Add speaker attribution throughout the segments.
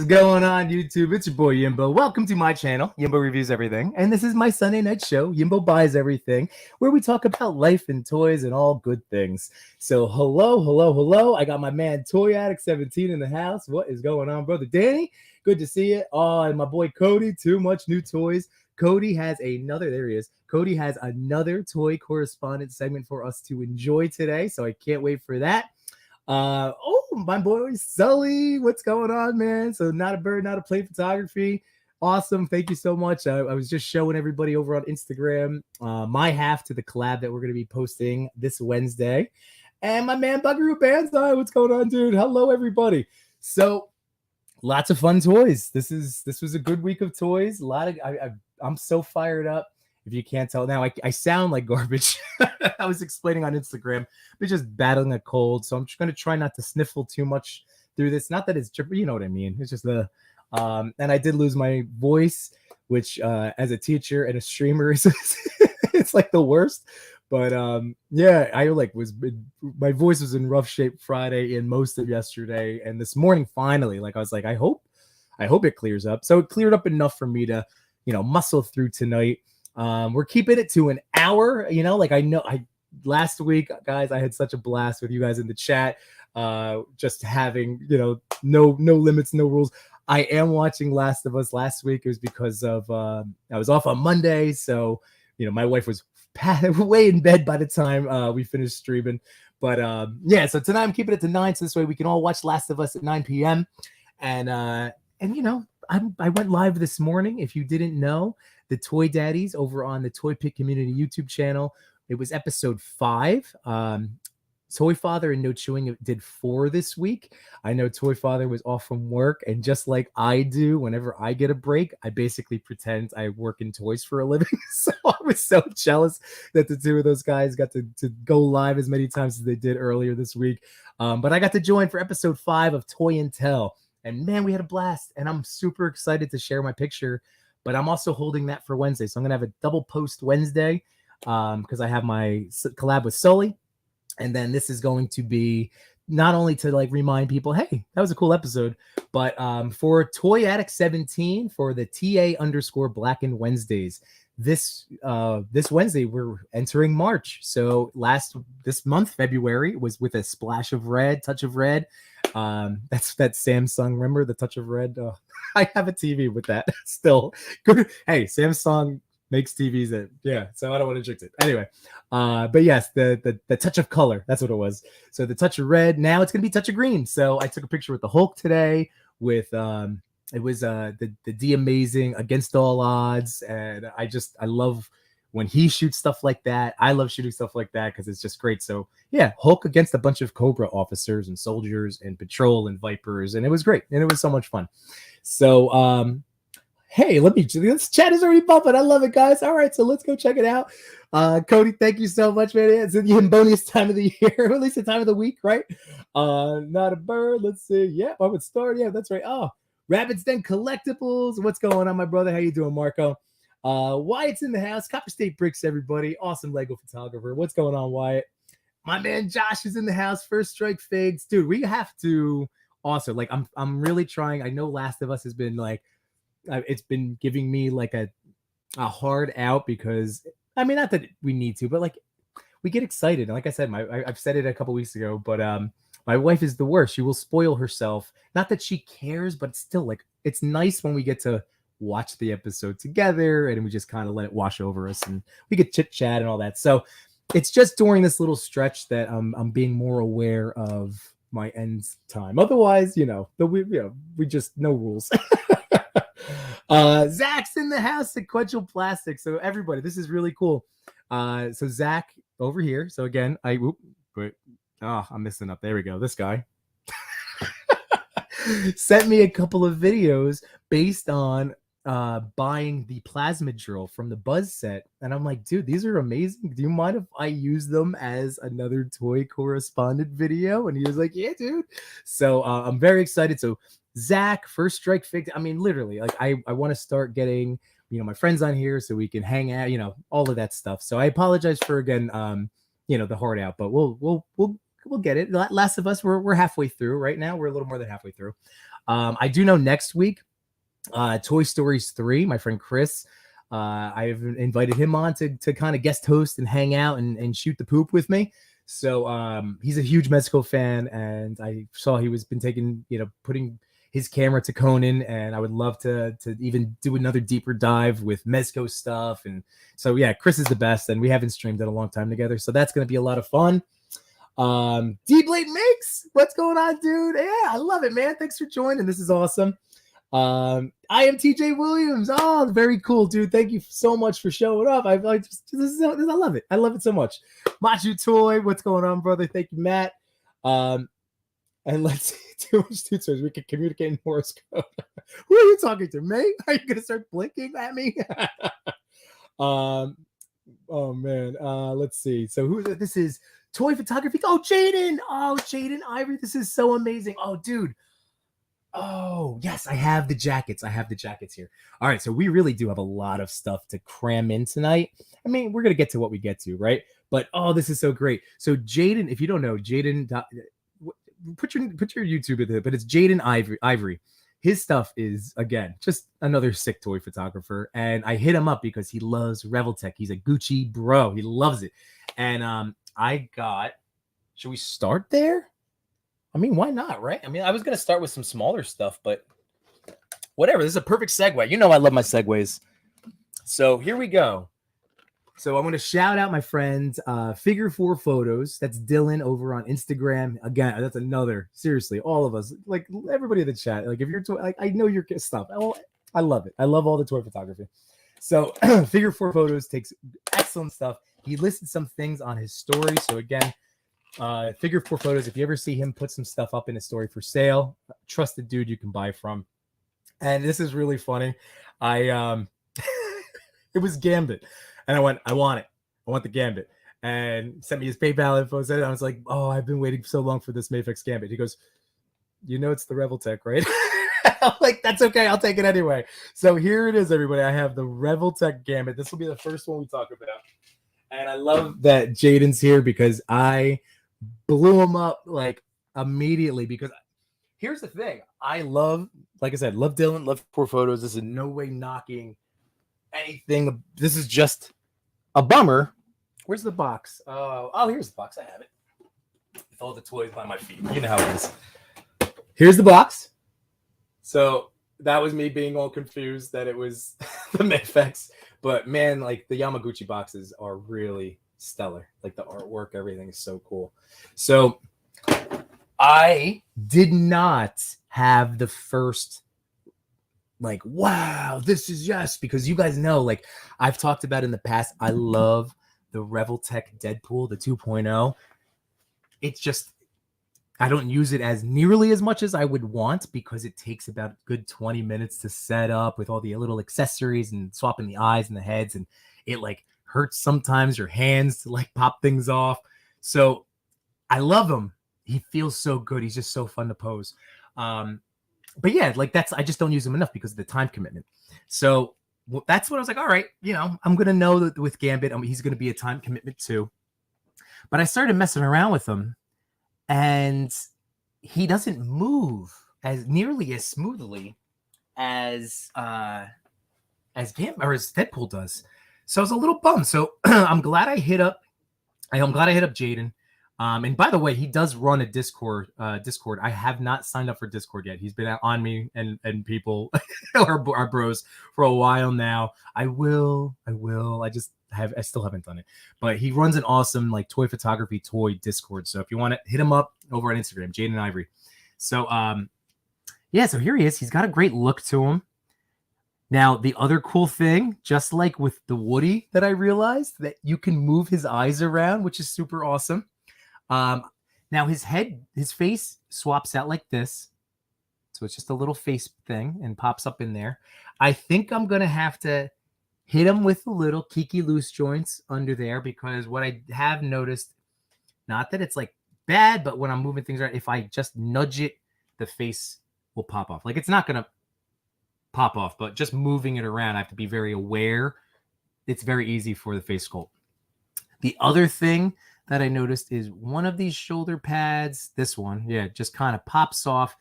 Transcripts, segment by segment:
Speaker 1: Going on YouTube? It's your boy Yimbo. Welcome to my channel, Yimbo Reviews Everything. And this is my Sunday night show, Yimbo Buys Everything, where we talk about life and toys and all good things. So hello. I got my man Toy Addict 17 in the house. What is going on, brother Danny? Good to see you. Oh, and my boy Cody, too much new toys. Cody has another, there he is. Cody has another toy correspondent segment for us to enjoy today. So I can't wait for that. My boy Sully, what's going on, man? So not a bird, not a plane photography. Awesome. Thank you so much. I was just showing everybody over on Instagram my half to the collab that we're going to be posting this Wednesday. And my man Buckaroo Banzai, what's going on, dude? Hello, everybody. So lots of fun toys. This was a good week of toys. A lot of I'm so fired up. If you can't tell now, I sound like garbage. I was explaining on Instagram, but just battling a cold. So I'm just going to try not to sniffle too much through this. Not that it's, you know what I mean. It's just and I did lose my voice, which as a teacher and a streamer, it's like the worst. But yeah, my voice was in rough shape Friday and most of yesterday. And this morning, finally, I was like, I hope it clears up. So it cleared up enough for me to, muscle through tonight. We're keeping it to an hour, last week, guys, I had such a blast with you guys in the chat, just having, no limits, no rules. I am watching Last of Us. Last week it was because of, I was off on Monday. So, my wife was way in bed by the time, we finished streaming, but, yeah, so tonight I'm keeping it to 9. So this way we can all watch Last of Us at 9 p.m. And I went live this morning. If you didn't know, the Toy Daddies over on the Toy Pick Community YouTube channel. It was episode 5. Toy Father and No Chewing did 4 this week. I know Toy Father was off from work, and just like I do, whenever I get a break, I basically pretend I work in toys for a living. So I was so jealous that the two of those guys got to go live as many times as they did earlier this week. But I got to join for episode 5 of Toy and Tell. And man, we had a blast, and I'm super excited to share my picture, but I'm also holding that for Wednesday. So I'm going to have a double post Wednesday because I have my collab with Sully. And then this is going to be not only to remind people, hey, that was a cool episode, but for Toy Addict 17 for the TA_Blackened Wednesdays. This Wednesday, we're entering March. So this month, February, was with a splash of red, touch of red. That's that Samsung, remember the touch of red? I have a TV with that still. Good. Hey, Samsung makes TVs that, yeah, so I don't want to jinx it anyway. But yes, the touch of color, that's what it was. So the touch of red, now it's gonna be touch of green. So I took a picture with the Hulk today with it was the D Amazing Against All Odds, and I love when he shoots stuff like that. I love shooting stuff like that because it's just great. So yeah, Hulk against a bunch of Cobra officers and soldiers and patrol and Vipers, and it was great, and it was so much fun. So hey, this chat is already bumping. I love it, guys. All right, so let's go check it out. Cody, thank you so much, man. It's the Yimboniest time of the year, or at least the time of the week, right? Not a bird. Let's see. Yeah, I would start. Yeah, that's right. Oh, Rabbits Den Collectibles. What's going on, my brother? How you doing, Marco? Wyatt's in the house. Copper State Bricks, everybody. Awesome Lego photographer. What's going on, Wyatt? My man Josh is in the house. First Strike Figs. Dude, we have to also, I'm really trying. I know Last of Us has been it's been giving me a hard out because, I mean, not that we need to, but we get excited. And like I said, I've said it a couple weeks ago, but my wife is the worst. She will spoil herself. Not that she cares, but it's still it's nice when we get to watch the episode together and we just kind of let it wash over us and we get chit chat and all that. So it's just during this little stretch that I'm being more aware of my end time. Otherwise, we just no rules. Zach's in the house, Sequential Plastic. So everybody, this is really cool. So Zach over here. So again, I'm messing up. There we go. This guy sent me a couple of videos based on buying the plasma drill from the Buzz set, and I'm like, dude, these are amazing. Do you mind if I use them as another toy correspondent video? And he was like, yeah, dude. So I'm very excited. So Zach, First Strike Fig, I mean, literally, I want to start getting my friends on here so we can hang out, all of that stuff. So I apologize for again the hard out, but we'll get it. Last of Us, we're halfway through right now. We're a little more than halfway through. I do know next week, Toy Stories 3, my friend Chris, I've invited him on to kind of guest host and hang out and shoot the poop with me. So he's a huge Mezco fan, and I saw he was been taking, putting his camera to Conan, and I would love to even do another deeper dive with Mezco stuff. And so yeah, Chris is the best, and we haven't streamed in a long time together, so that's going to be a lot of fun. D-Blade Mix, what's going on, dude? Yeah, I love it, man. Thanks for joining. This is awesome. I am TJ Williams. Oh, very cool, dude. Thank you so much for showing up. I love it. I love it so much. Machu Toy, what's going on, brother? Thank you, Matt. And let's see, too much tutorials. We can communicate in Morse code. Who are you talking to? Me? Are you gonna start blinking at me? Oh man. Let's see. So who this is? Toy photography. Oh, Jaden. Oh, Jaden Ivory. This is so amazing. Oh, dude. Oh, yes, I have the jackets. I have the jackets here. All right, so we really do have a lot of stuff to cram in tonight. I mean, we're going to get to what we get to, right? But, oh, this is so great. So Jaden, if you don't know, Jaden, put your YouTube in there, but it's Jaden Ivory. His stuff is, again, just another sick toy photographer. And I hit him up because he loves Reveltech. He's a Gucci bro. He loves it. And I got, should we start there? I mean, why not, right? I mean, I was going to start with some smaller stuff, but whatever. This is a perfect segue. You know I love my segues. So here we go. So I'm going to shout out my friend, Figure 4 Photos. That's Dylan over on Instagram. Again, that's another, seriously, all of us, like everybody in the chat. Like if you're, like, I know your stuff. I love it. I love all the toy photography. So Figure 4 Photos takes excellent stuff. He listed some things on his story. So again, Figure 4 Photos, if you ever see him put some stuff up in his story for sale, trusted dude you can buy from. And this is really funny. It was Gambit, and I went, I want it. I want the Gambit, and sent me his PayPal info. And I was like, oh, I've been waiting so long for this Mafex Gambit. He goes, you know, it's the Reveltech, right? I'm like, that's okay. I'll take it anyway. So here it is, everybody. I have the Reveltech Gambit. This will be the first one we talk about. And I love that Jaden's here because I blew him up like immediately, because here's the thing. I love, like I said, love Dylan, love 4 Photos. This is no way knocking anything. This is just a bummer. Where's the box? Oh, here's the box. I have it. With all the toys by my feet. You know how it is. Here's the box. So that was me being all confused that it was the Mafex. But man, like the Yamaguchi boxes are really stellar. Like the artwork, everything is so cool. So I did not have the first, like, wow, this is yes, because you guys know, like I've talked about in the past, I love the Reveltech Deadpool, the 2.0. It's just, I don't use it as nearly as much as I would want because it takes about a good 20 minutes to set up with all the little accessories and swapping the eyes and the heads. And it like hurts sometimes your hands to like pop things off. So I love him. He feels so good. He's just so fun to pose. But yeah, like I just don't use him enough because of the time commitment. So that's what I was like, all right, I'm going to know that with Gambit, he's going to be a time commitment too. But I started messing around with him, and he doesn't move as nearly as smoothly as Deadpool does. So I was a little bummed. So I'm glad I hit up Jaden. And by the way, he does run a Discord. I have not signed up for Discord yet. He's been on me and people, our bros, for a while now. I will. I still haven't done it. But he runs an awesome like toy photography toy Discord. So if you want to hit him up over on Instagram, Jaden Ivory. So yeah, so here he is. He's got a great look to him. Now, the other cool thing, just like with the Woody, that I realized that you can move his eyes around, which is super awesome. Now his face swaps out like this. So it's just a little face thing and pops up in there. I think I'm going to have to hit him with a little Kiki loose joints under there, because what I have noticed, not that it's like bad, but when I'm moving things around, if I just nudge it, the face will pop off. Like it's not going to pop off, but just moving it around, I have to be very aware. It's very easy for the face sculpt. The other thing that I noticed is one of these shoulder pads, this one, yeah, just kind of pops off.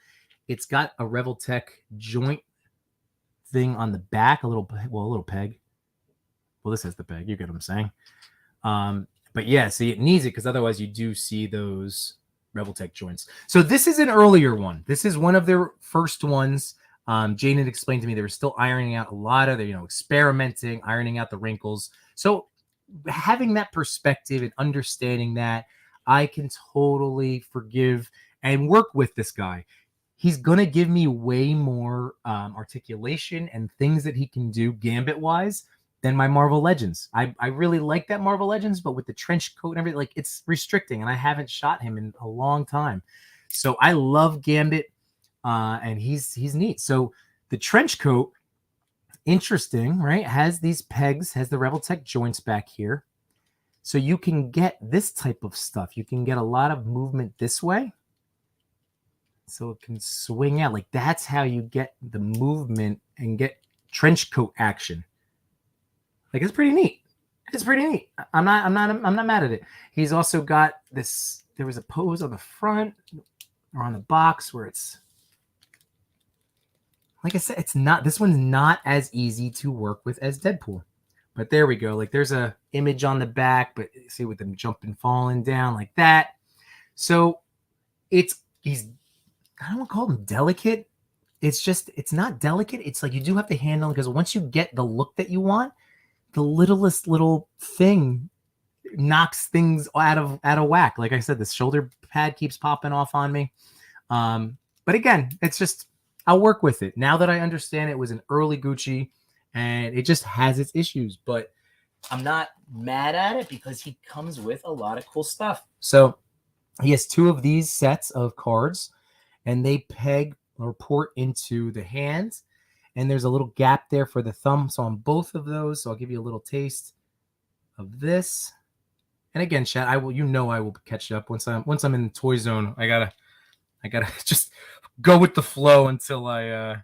Speaker 1: It's got a Revoltech joint thing on the back, a little peg. Well, this has the peg. You get what I'm saying. But yeah, see, it needs it because otherwise you do see those Revoltech joints. So this is an earlier one. This is one of their first ones. Jane had explained to me they were still ironing out a lot of their, experimenting, ironing out the wrinkles. So having that perspective and understanding that, I can totally forgive and work with this guy. He's going to give me way more articulation and things that he can do gambit-wise than my Marvel Legends. I really like that Marvel Legends, but with the trench coat and everything, like, it's restricting, and I haven't shot him in a long time. So I love Gambit, and he's neat. So the trench coat, interesting, right? Has these pegs, has the Revoltech joints back here. So you can get this type of stuff. You can get a lot of movement this way. So it can swing out. Like, that's how you get the movement and get trench coat action. Like, it's pretty neat. It's pretty neat. I'm not mad at it. He's also got this. There was a pose on the front or on the box where it's, like I said, it's not. This one's not as easy to work with as Deadpool. But there we go. Like, there's a image on the back, but see, with them jumping, falling down like that. So he's, I don't want to call him delicate. It's not delicate. It's like you do have to handle it, because once you get the look that you want, the littlest little thing knocks things out of whack. Like I said, the shoulder pad keeps popping off on me. But again, it's just, I'll work with it. Now that I understand it was an early Gucci and it just has its issues, but I'm not mad at it because he comes with a lot of cool stuff. So he has 2 of these sets of cards, and they peg or port into the hands. And there's a little gap there for the thumb. So on both of those, so I'll give you a little taste of this. And again, chat, I will catch up once I'm in the toy zone. I gotta just go with the flow until I all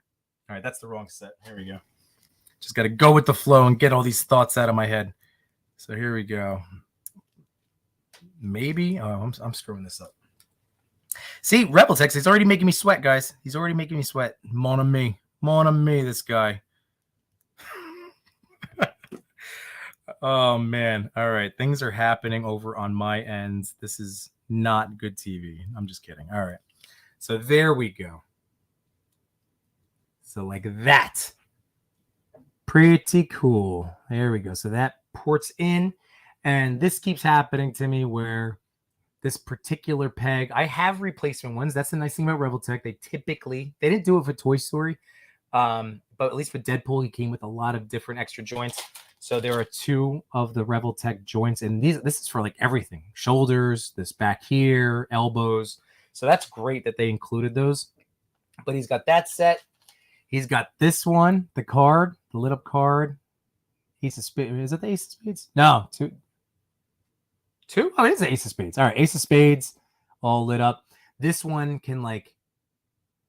Speaker 1: right, that's the wrong set. Here we go. Just gotta go with the flow and get all these thoughts out of my head. So here we go. Maybe I'm screwing this up. See, Revoltech, he's already making me sweat, guys. He's already making me sweat. Mon ami, this guy. Oh, man. All right. Things are happening over on my end. This is not good TV. I'm just kidding. All right. So there we go. So like that. Pretty cool. There we go. So that ports in. And this keeps happening to me where this particular peg, I have replacement ones. That's the nice thing about Revoltech. They didn't do it for Toy Story. But at least with Deadpool, he came with a lot of different extra joints. So there are 2 of the Revoltech joints, and this is for like everything: shoulders, this back here, elbows. So that's great that they included those. But he's got that set. He's got this one, the card, the lit up card. Ace of Spades. Is it the Ace of Spades? No, 2. Oh, it is the Ace of Spades. All right, Ace of Spades, all lit up. This one can like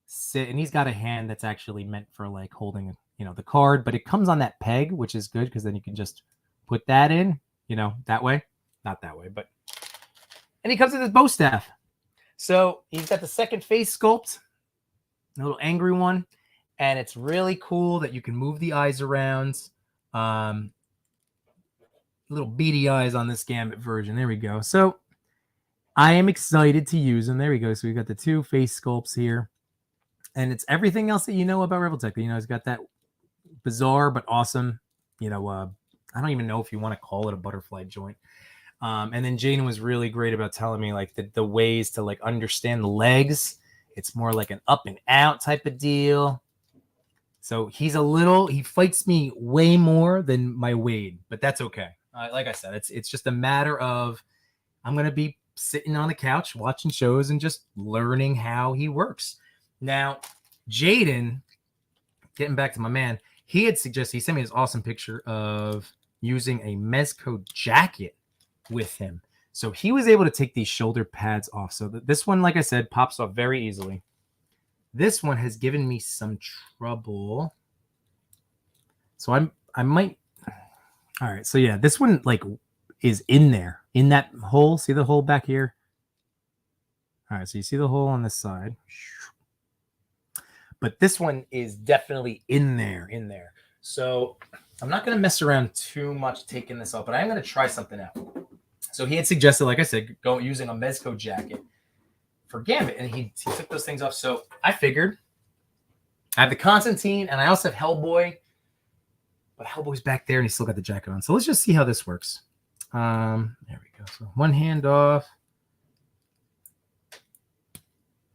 Speaker 1: sit, and he's got a hand that's actually meant for like holding, the card, but it comes on that peg, which is good because then you can just put that in, that way. Not that way, but. And he comes with his bow staff. So he's got the second face sculpt, a little angry one, and it's really cool that you can move the eyes around. Little beady eyes on this Gambit version. There we go. So I am excited to use them. There we go. So we've got the 2 face sculpts here. And it's everything else that you know about Revoltech. It's got that bizarre but awesome, I don't even know if you want to call it a butterfly joint. And then Jane was really great about telling me like the ways to like understand the legs. It's more like an up and out type of deal. So he fights me way more than my Wade, but that's okay. Like I said, it's just a matter of I'm going to be sitting on the couch watching shows and just learning how he works. Now, Jaden, getting back to my man, he sent me this awesome picture of using a Mezco jacket with him. So he was able to take these shoulder pads off. So this one, like I said, pops off very easily. This one has given me some trouble. So I might. All right. So yeah, this one like is in there in that hole. See the hole back here? All right. So you see the hole on this side. but this one is definitely in there. So I'm not going to mess around too much taking this off, but I'm going to try something out. So he had suggested, like I said, go using a Mezco jacket for Gambit, and he took those things off. So I figured I have the Constantine, and I also have Hellboy, but Hellboy's back there, and he's still got the jacket on. So let's just see how this works. There we go. So one hand off,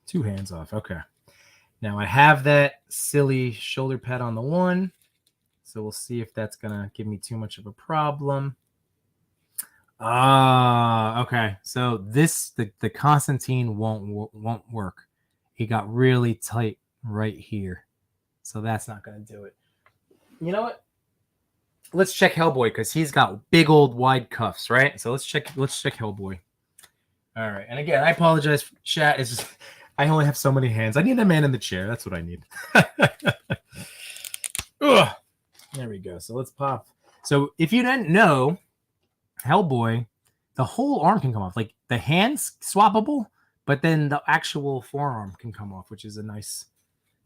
Speaker 1: two hands off. Okay. Now I have that silly shoulder pad on the one, so we'll see if that's gonna give me too much of a problem. Okay. So the Constantine won't work. He got really tight right here, so that's not gonna do it. You know what? Let's check Hellboy because he's got big old wide cuffs, right? So let's check Hellboy. All right. And again, I apologize, chat. It's just I only have so many hands. I need a man in the chair. That's what I need. Ugh. There we go. So let's pop. So if you didn't know, Hellboy, the whole arm can come off. Like the hand's swappable, but then the actual forearm can come off, which is a nice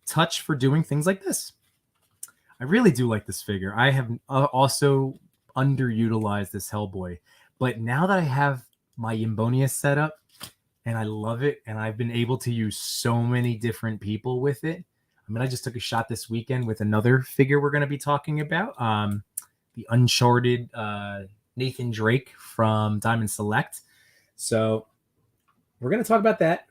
Speaker 1: touch for doing things like this. I really do like this figure. I have also underutilized this Hellboy, but now that I have my Yimbonia set up and I love it, and I've been able to use so many different people with it. I mean, I just took a shot this weekend with another figure we're going to be talking about, the Uncharted Nathan Drake from Diamond Select. So we're going to talk about that.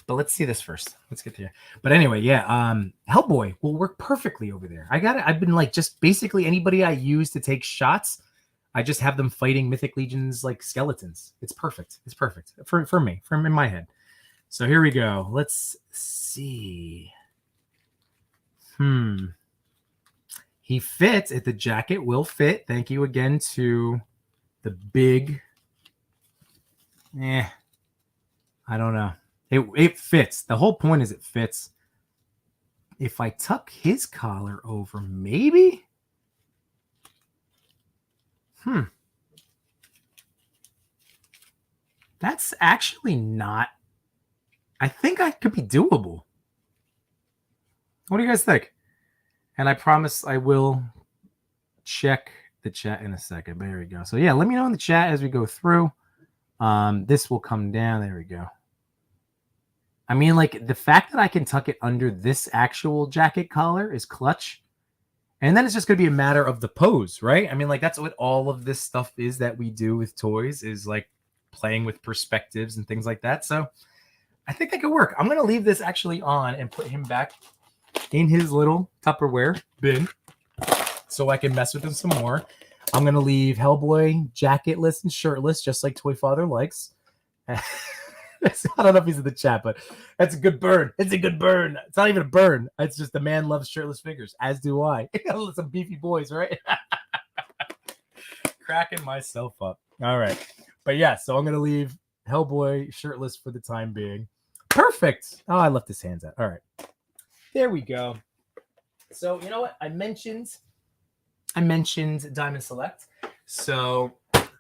Speaker 1: But let's see this first. Let's get there. But anyway, yeah, Hellboy will work perfectly over there. I've been like just basically anybody I use to take shots, I just have them fighting Mythic Legions like skeletons. It's perfect. It's perfect for me, from in my head. So here we go. Let's see. He fits. The jacket will fit. Thank you again to the big. I don't know. It fits. The whole point is it fits. If I tuck his collar over, maybe? That's actually not... I think I could be doable. What do you guys think? And I promise I will check the chat in a second. But here we go. So yeah, let me know in the chat as we go through. This will come down. There we go. I mean, like, the fact that I can tuck it under this actual jacket collar is clutch. And then it's just going to be a matter of the pose, right? I mean, like, that's what all of this stuff is that we do with toys, is, like, playing with perspectives and things like that. So I think that could work. I'm going to leave this actually on and put him back in his little Tupperware bin so I can mess with him some more. I'm going to leave Hellboy jacketless and shirtless, just like Toy Father likes. I don't know if he's in the chat, but that's a good burn. It's a good burn. It's not even a burn. It's just the man loves shirtless figures, as do I. Some beefy boys, right? Cracking myself up. All right. But yeah, so I'm going to leave Hellboy shirtless for the time being. Perfect. Oh, I left his hands out. All right. There we go. So, you know what? I mentioned Diamond Select. So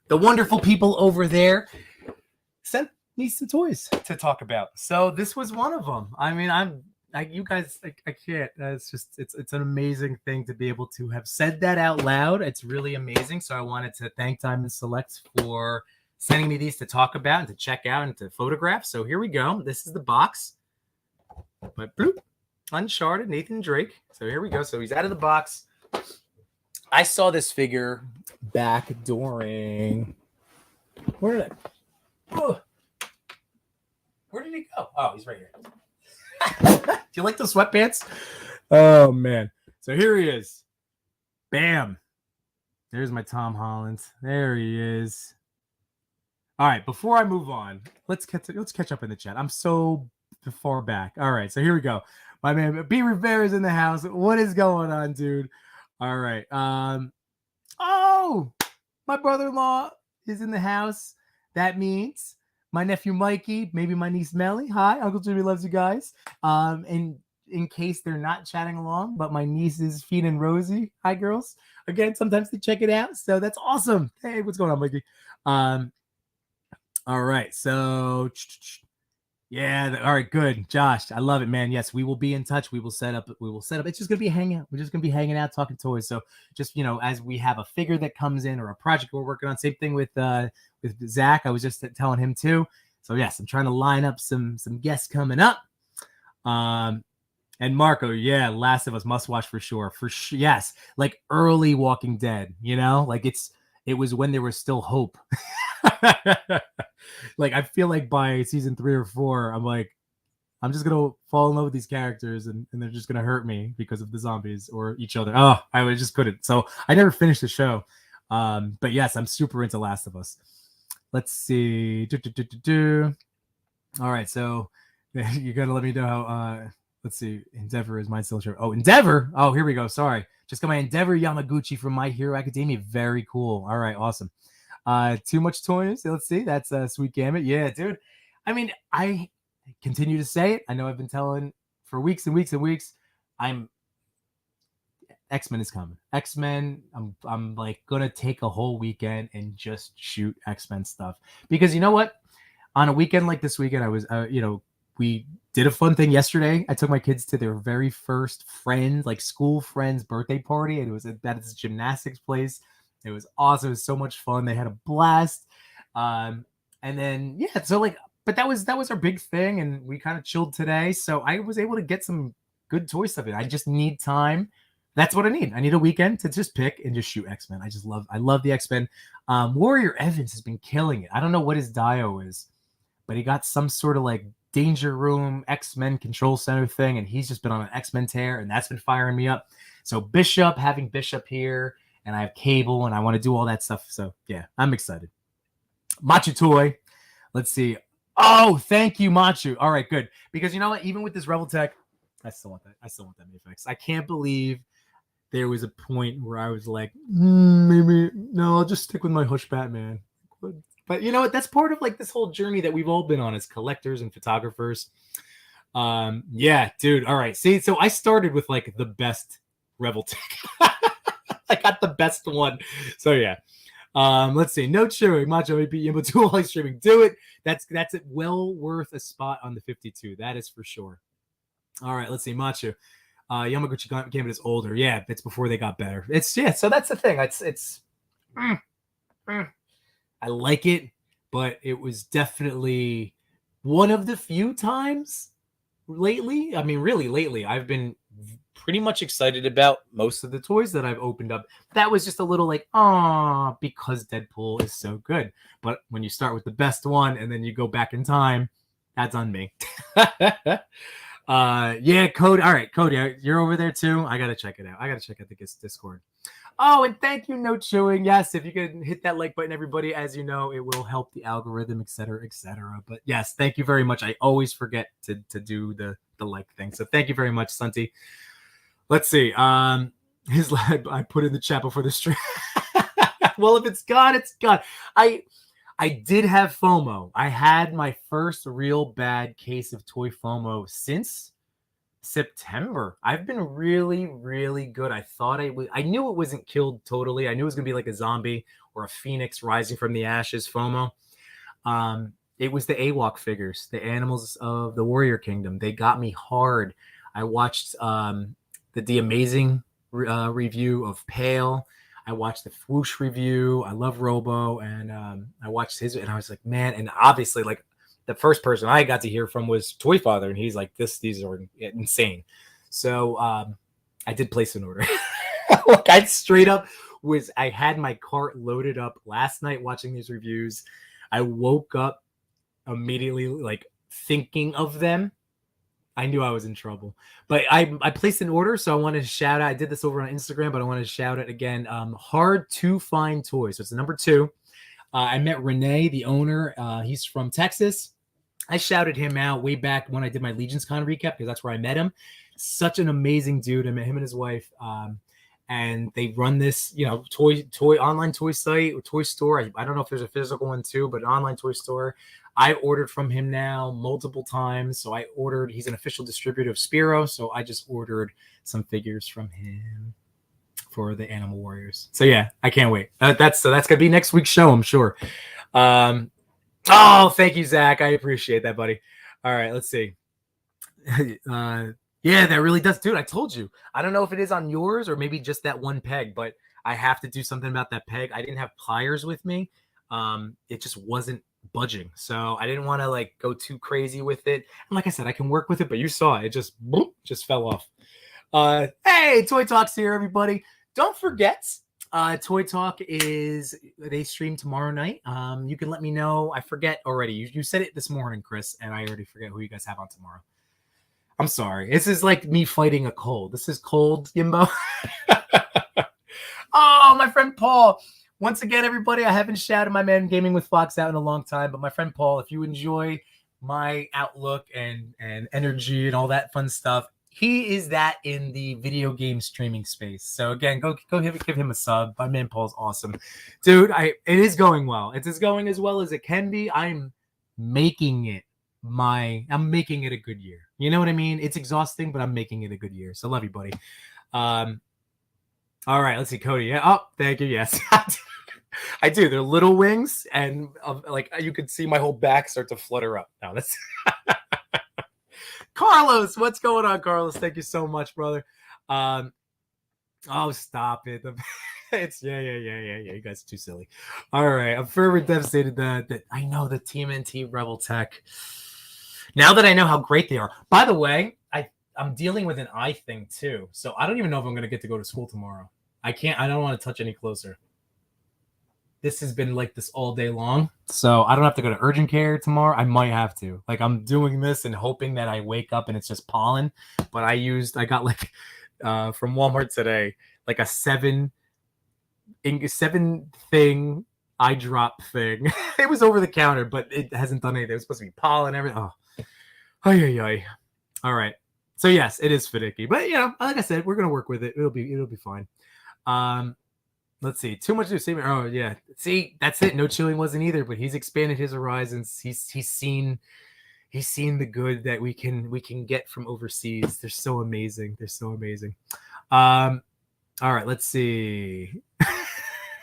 Speaker 1: the wonderful people over there sent me some toys to talk about. So this was one of them. I mean, you guys, I can't. It's an amazing thing to be able to have said that out loud. It's really amazing. So I wanted to thank Diamond Select for sending me these to talk about and to check out and to photograph. So here we go. This is the box. But bloop, Uncharted Nathan Drake. So here we go. So he's out of the box. I saw this figure back during... Where did he go? Oh, he's right here. Do you like those sweatpants? Oh, man. So here he is. Bam. There's my Tom Holland. There he is. All right, before I move on, let's catch up in the chat. I'm so far back. All right, so here we go. My man B Rivera's in the house. What is going on, dude? All right. Oh, my brother-in-law is in the house. That means my nephew Mikey, maybe my niece Melly. Hi, Uncle Jimmy loves you guys. And in case they're not chatting along, but my nieces Fien and Rosie. Hi, girls. Again, sometimes they check it out, so that's awesome. Hey, what's going on, Mikey? All right, so Yeah. All right. Good, Josh. I love it, man. Yes, we will be in touch. We will set up. We will set up. It's just gonna be a hangout. We're just gonna be hanging out, talking toys. So just as we have a figure that comes in or a project we're working on. Same thing with Zach. I was just telling him too. So yes, I'm trying to line up some guests coming up. And Marco, yeah, Last of Us must watch for sure. For sure, yes. Like early Walking Dead. Like it was when there was still hope. Like I feel like by season 3 or 4, I'm just gonna fall in love with these characters and they're just gonna hurt me because of the zombies or each other. Oh, I just couldn't. So I never finished the show. But yes, I'm super into Last of Us. Let's see. All right, so you gotta let me know how let's see. Endeavor is mine still true. Oh, Endeavor. Oh, here we go. Sorry. Just got my Endeavor Yamaguchi from My Hero Academia. Very cool. All right, awesome. Too much toys. Let's see. That's Sweet Gambit. Yeah, dude. I mean, I continue to say it. I know I've been telling for weeks and weeks and weeks. X-Men is coming. X-Men. I'm like gonna take a whole weekend and just shoot X-Men stuff because you know what? On a weekend like this weekend, I was we did a fun thing yesterday. I took my kids to their very first friend, like school friend's birthday party. And it was at this gymnastics place. It was awesome. It was so much fun. They had a blast. And then, yeah, so but that was our big thing. And we kind of chilled today. So I was able to get some good toy stuff in. I just need time. That's what I need. I need a weekend to just pick and just shoot X-Men. I love the X-Men. Warrior Evans has been killing it. I don't know what his dio is, but he got some sort of like Danger Room X-Men Control Center thing, and he's just been on an X-Men tear, and that's been firing me up. So having Bishop here, and I have Cable, and I want to do all that stuff. So yeah, I'm excited. Machu Toy. Let's see. Oh, thank you, Machu. All right, good. Because you know what? Even with this Rebel Tech, I still want that. I still want that Mayfix. I can't believe there was a point where I was like, maybe no, I'll just stick with my Hush Batman. But you know what? That's part of like this whole journey that we've all been on as collectors and photographers. Yeah, dude. All right. See, so I started with like the best Rebel Tech. I got the best one. So yeah. Let's see. No chewing. Macho AP Yimbo 2 live streaming. Do it. That's it. Well worth a spot on the 52. That is for sure. All right. Let's see. Macho. Yamaguchi Gambit is older. Yeah, it's before they got better. So that's the thing. I like it, but it was definitely one of the few times lately. I mean, really lately, I've been pretty much excited about most of the toys that I've opened up. That was just a little like, because Deadpool is so good. But when you start with the best one and then you go back in time, that's on me. Yeah, Cody. All right, Cody, you're over there too. I gotta check it out. I gotta check out the Discord. Oh, and thank you, No Chewing. Yes, if you could hit that like button, everybody, as you know, it will help the algorithm, etc., etc. But yes, thank you very much. I always forget to do the like thing. So thank you very much, Sunty. Let's see. His lab I put in the chat before the stream. Well, if it's gone, it's gone. I did have FOMO. I had my first real bad case of toy FOMO since September. I've been really, really good. I knew it wasn't killed totally. I knew it was gonna be like a zombie or a phoenix rising from the ashes FOMO. It was the AWOC figures, the Animals of the Warrior Kingdom. They got me hard. I watched the Amazing review of Pale. I watched the Swoosh review. I love Robo, and I watched his, and I was like, man. And obviously, like the first person I got to hear from was Toy Father, and he's like, these are insane. So I did place an order. Like I straight up I had my cart loaded up last night watching these reviews. I woke up immediately like thinking of them. I knew I was in trouble, but I placed an order. So I wanted to shout out. I did this over on Instagram, but I wanted to shout it again. Hard to Find Toys. So it's the number 2. I met Renee, the owner. He's from Texas. I shouted him out way back when I did my Legions Con recap because that's where I met him. Such an amazing dude. I met him and his wife. And they run this, toy online toy site or toy store. I don't know if there's a physical one too, but an online toy store. I ordered from him now multiple times. So he's an official distributor of Spiro. So I just ordered some figures from him for the Animal Warriors. So yeah, I can't wait. That's gonna be next week's show, I'm sure. Oh, thank you, Zach. I appreciate that, buddy. All right, let's see. Yeah, that really does, dude. I told you. I don't know if it is on yours or maybe just that one peg, but I have to do something about that peg. I didn't have pliers with me. It just wasn't budging, so I didn't want to like go too crazy with it. And like I said, I can work with it, but you saw it just boop, just fell off. Hey, Toy Talk's here, everybody. Don't forget, Toy Talk they stream tomorrow night. You can let me know. I forget already. You said it this morning, Chris, and I already forget who you guys have on tomorrow. I'm sorry. This is like me fighting a cold. This is cold, Yimbo. Oh, my friend Paul. Once again, everybody, I haven't shouted my man Gaming with Fox out in a long time, but my friend Paul, if you enjoy my outlook and energy and all that fun stuff, he is that in the video game streaming space. So again, go give him a sub. My man Paul's awesome. Dude, it is going well. It is going as well as it can be. I'm making it a good year. You know what I mean? It's exhausting, but I'm making it a good year. So love you, buddy. All right, let's see, Cody. Yeah. Oh, thank you. Yes. I do. They're little wings, and like you could see my whole back start to flutter up. Now that's Carlos. What's going on, Carlos? Thank you so much, brother. Oh, stop it. It's yeah. You guys are too silly. All right, I'm forever devastated that I know the TMNT Rebel Tech. Now that I know how great they are. By the way, I'm dealing with an eye thing too, so I don't even know if I'm going to get to go to school tomorrow. I don't want to touch any closer. This has been like this all day long, so I don't have to go to urgent care tomorrow. I might have to. Like, I'm doing this and hoping that I wake up and it's just pollen. But I got like from Walmart today, like a seven thing eye drop thing. It was over the counter, but it hasn't done anything. It was supposed to be pollen, everything. Oh, all right. So yes, it is finicky, but you know, like I said, we're gonna work with it. It'll be fine. Let's see. Too much to see. Oh yeah. See, that's it. No chilling wasn't either, but he's expanded his horizons. He's seen the good that we can get from overseas. They're so amazing. All right, let's see.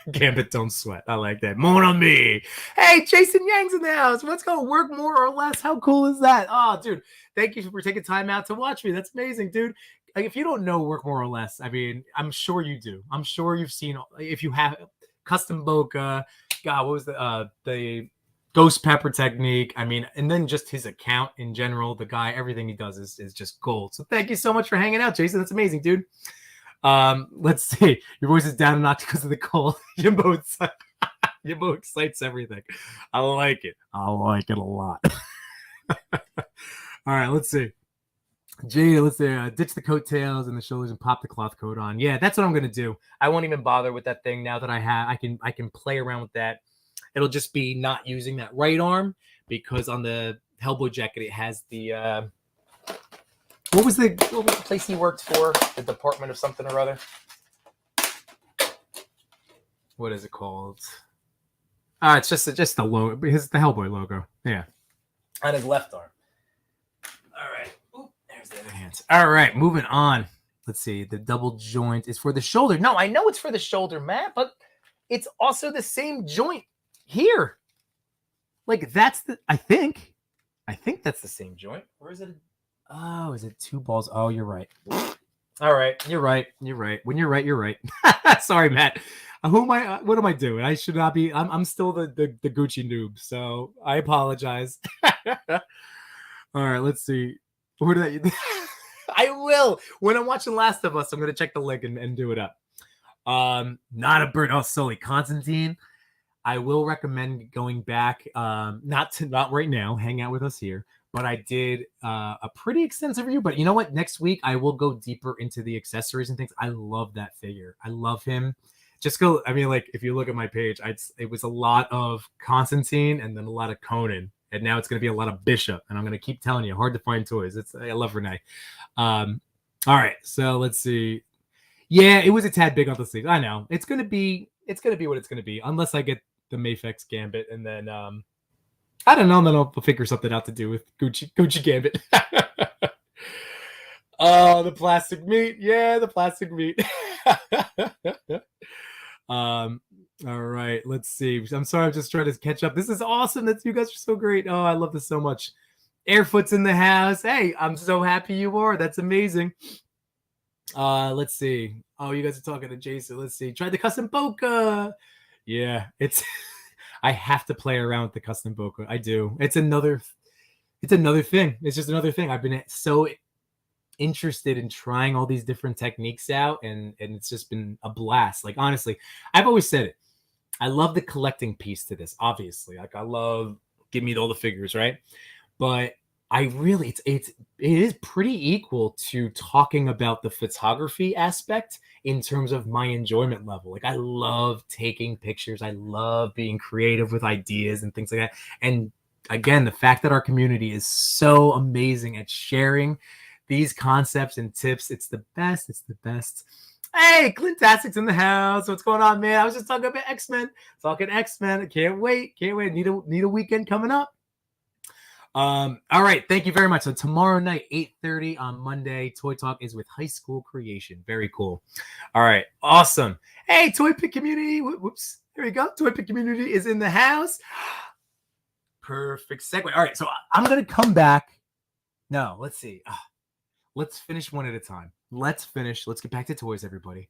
Speaker 1: Gambit, don't sweat. I like that. Mon ami. Hey, Jason Yang's in the house. Let's go work more or less. How cool is that? Oh, dude, thank you for taking time out to watch me. That's amazing, dude. Like, if you don't know work more or less, I mean, I'm sure you do. I'm sure you've seen, if you have custom bokeh, God, what was the ghost pepper technique? I mean, and then just his account in general, the guy, everything he does is just gold. So thank you so much for hanging out, Jason. That's amazing, dude. Let's see. Your voice is down a notch because of the cold. Yimbo excites everything. I like it. I like it a lot. All right, let's see. Jada, let's say ditch the coattails and the shoulders and pop the cloth coat on. Yeah, that's what I'm gonna do. I won't even bother with that thing now that I can play around with that. It'll just be not using that right arm because on the Hellboy jacket it has the what was the place he worked for? The Department of something or other. What is it called? It's just the logo. The Hellboy logo. Yeah, on his left arm. All right. Oop, there's the other hands. All right, moving on. Let's see. The double joint is for the shoulder. No, I know it's for the shoulder, Matt, but it's also the same joint here. Like that's the. I think that's the same joint. Or is it? Oh, is it two balls? Oh, you're right. All right, you're right. When you're right, you're right. Sorry, Matt. Who am I? What am I doing? I should not be. I'm still the Gucci noob, so I apologize. All right, let's see. What did I? I will. When I'm watching Last of Us, I'm gonna check the link and do it up. Not a bird. Oh, Sully Constantine. I will recommend going back. Not right now. Hang out with us here. But I did a pretty extensive review. But you know what? Next week, I will go deeper into the accessories and things. I love that figure. I love him. I mean, like, if you look at my page, it was a lot of Constantine and then a lot of Conan. And now it's going to be a lot of Bishop. And I'm going to keep telling you, hard to find toys. I love Renee. All right. So let's see. Yeah, it was a tad big on the sleeves. I know. It's going to be what it's going to be. Unless I get the Mafex Gambit. And then... I don't know, and then I'll figure something out to do with Gucci Gambit. Oh, the plastic meat. Yeah, the plastic meat. All right, let's see. I'm sorry, I'm just trying to catch up. This is awesome. You guys are so great. Oh, I love this so much. Airfoot's in the house. Hey, I'm so happy you are. That's amazing. Let's see. Oh, you guys are talking to Jason. Let's see. Tried the custom Boca. Yeah, it's I have to play around with the custom Boca. I do. It's another thing. It's just another thing. I've been so interested in trying all these different techniques out, and it's just been a blast. Like, honestly, I've always said it. I love the collecting piece to this, obviously. Like, I love give me all the figures, right? But I really it is pretty equal to talking about the photography aspect in terms of my enjoyment level. Like, I love taking pictures. I love being creative with ideas and things like that. And again, the fact that our community is so amazing at sharing these concepts and tips, it's the best. It's the best. Hey, Clintastic's in the house. What's going on, man? I was just talking about X-Men. Talking X-Men. Can't wait. Can't wait. Need a weekend coming up. All right. Thank you very much. So tomorrow night, 8:30 on Monday, Toy Talk is with High School Creation. Very cool. All right. Awesome. Hey, Toy Pick Community. Whoops. Here we go. Toy Pick Community is in the house. Perfect segue. All right. So I'm going to come back. No, let's see. Let's finish one at a time. Let's finish. Let's get back to toys, everybody.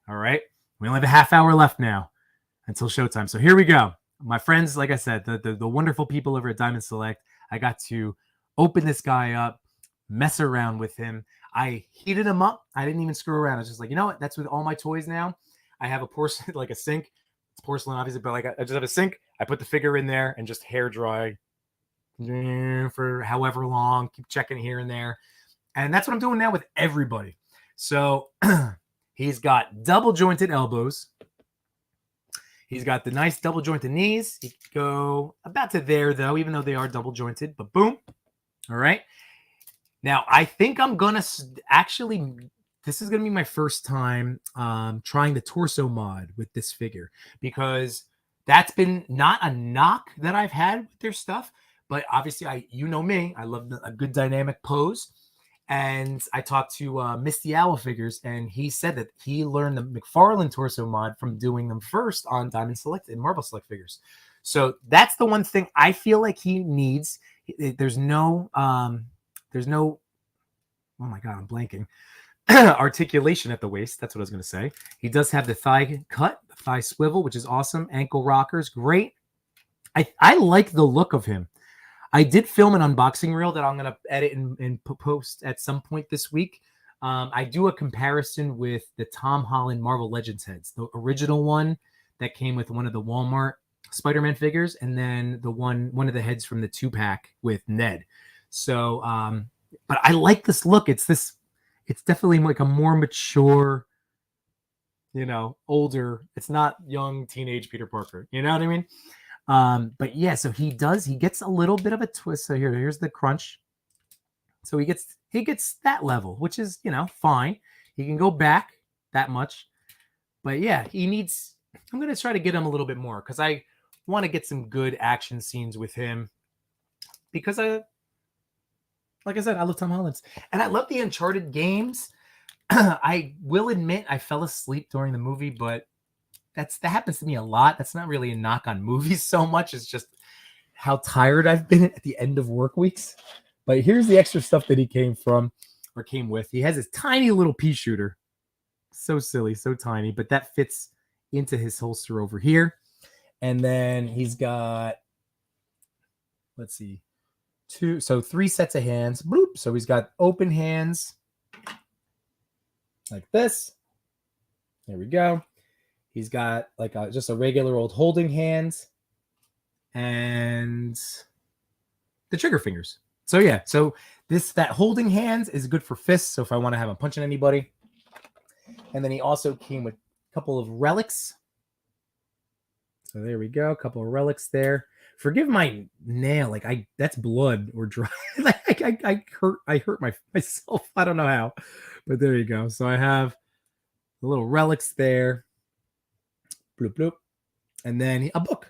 Speaker 1: All right. We only have a half hour left now until showtime. So here we go. My friends, like I said, the wonderful people over at Diamond Select, I got to open this guy up, mess around with him. I heated him up. I didn't even screw around. I was just like, you know what? That's with all my toys now. I have a porcelain, like a sink. It's porcelain, obviously, but like I just have a sink. I put the figure in there and just hair dry for however long. Keep checking here and there. And that's what I'm doing now with everybody. So he's got double jointed elbows. He's got the nice double jointed knees. He could go about to there, though, even though they are double jointed. But boom. All right. Now, I think I'm going to actually, this is going to be my first time trying the torso mod with this figure, because that's been not a knock that I've had with their stuff. But obviously, you know me. I love a good dynamic pose. And I talked to Misty Owl Figures, and he said that he learned the McFarlane torso mod from doing them first on Diamond Select and Marvel Select figures. So that's the one thing I feel like he needs. There's no, oh my God, I'm blanking. Articulation at the waist. That's what I was going to say. He does have the thigh cut, the thigh swivel, which is awesome. Ankle rockers, great. I like the look of him. I did film an unboxing reel that I'm going to edit and post at some point this week. I do a comparison with the Tom Holland Marvel Legends heads, the original one that came with one of the Walmart Spider-Man figures, and then the one of the heads from the 2-pack with Ned. So, but I like this look. It's definitely like a more mature, older. It's not young teenage Peter Parker. You know what I mean? But yeah, so he gets a little bit of a twist. So here's the crunch. So he gets that level, which is, fine. He can go back that much, but yeah, I'm going to try to get him a little bit more, because I want to get some good action scenes with him, because like I said, I love Tom Holland, and I love the Uncharted games. I will admit I fell asleep during the movie, but that happens to me a lot. That's not really a knock on movies so much. It's just how tired I've been at the end of work weeks. But here's the extra stuff that he came with. He has this tiny little pea shooter. So silly, so tiny, but that fits into his holster over here. And then he's got, let's see, 3 sets of hands. Bloop. So he's got open hands like this. There we go. He's got like just a regular old holding hand and the trigger fingers. So yeah, that holding hands is good for fists. So if I want to have him punching anybody. And then he also came with a couple of relics. So there we go, a couple of relics there. Forgive my nail, that's blood or dry. I hurt myself. I don't know how, but there you go. So I have the little relics there. Bloop, bloop. And then a book.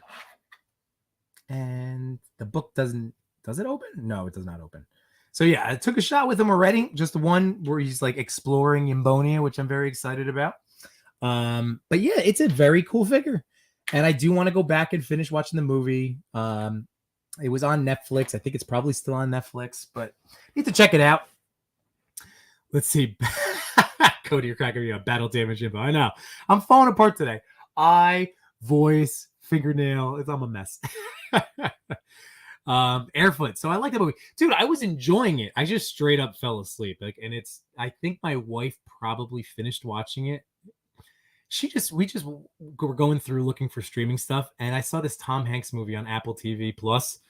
Speaker 1: And the book does it open? No, it does not open. So yeah, I took a shot with him already. Just one where he's like exploring Yimbonia, which I'm very excited about. But yeah, it's a very cool figure. And I do want to go back and finish watching the movie. It was on Netflix. I think it's probably still on Netflix, but need to check it out. Let's see. Cody, you're cracking me up. Battle damage Yimbo. I know. I'm falling apart today. Eye, voice, fingernail. I'm a mess. Airfoot. So I like that movie. Dude, I was enjoying it. I just straight up fell asleep. I think my wife probably finished watching it. We just were going through looking for streaming stuff, and I saw this Tom Hanks movie on Apple TV Plus,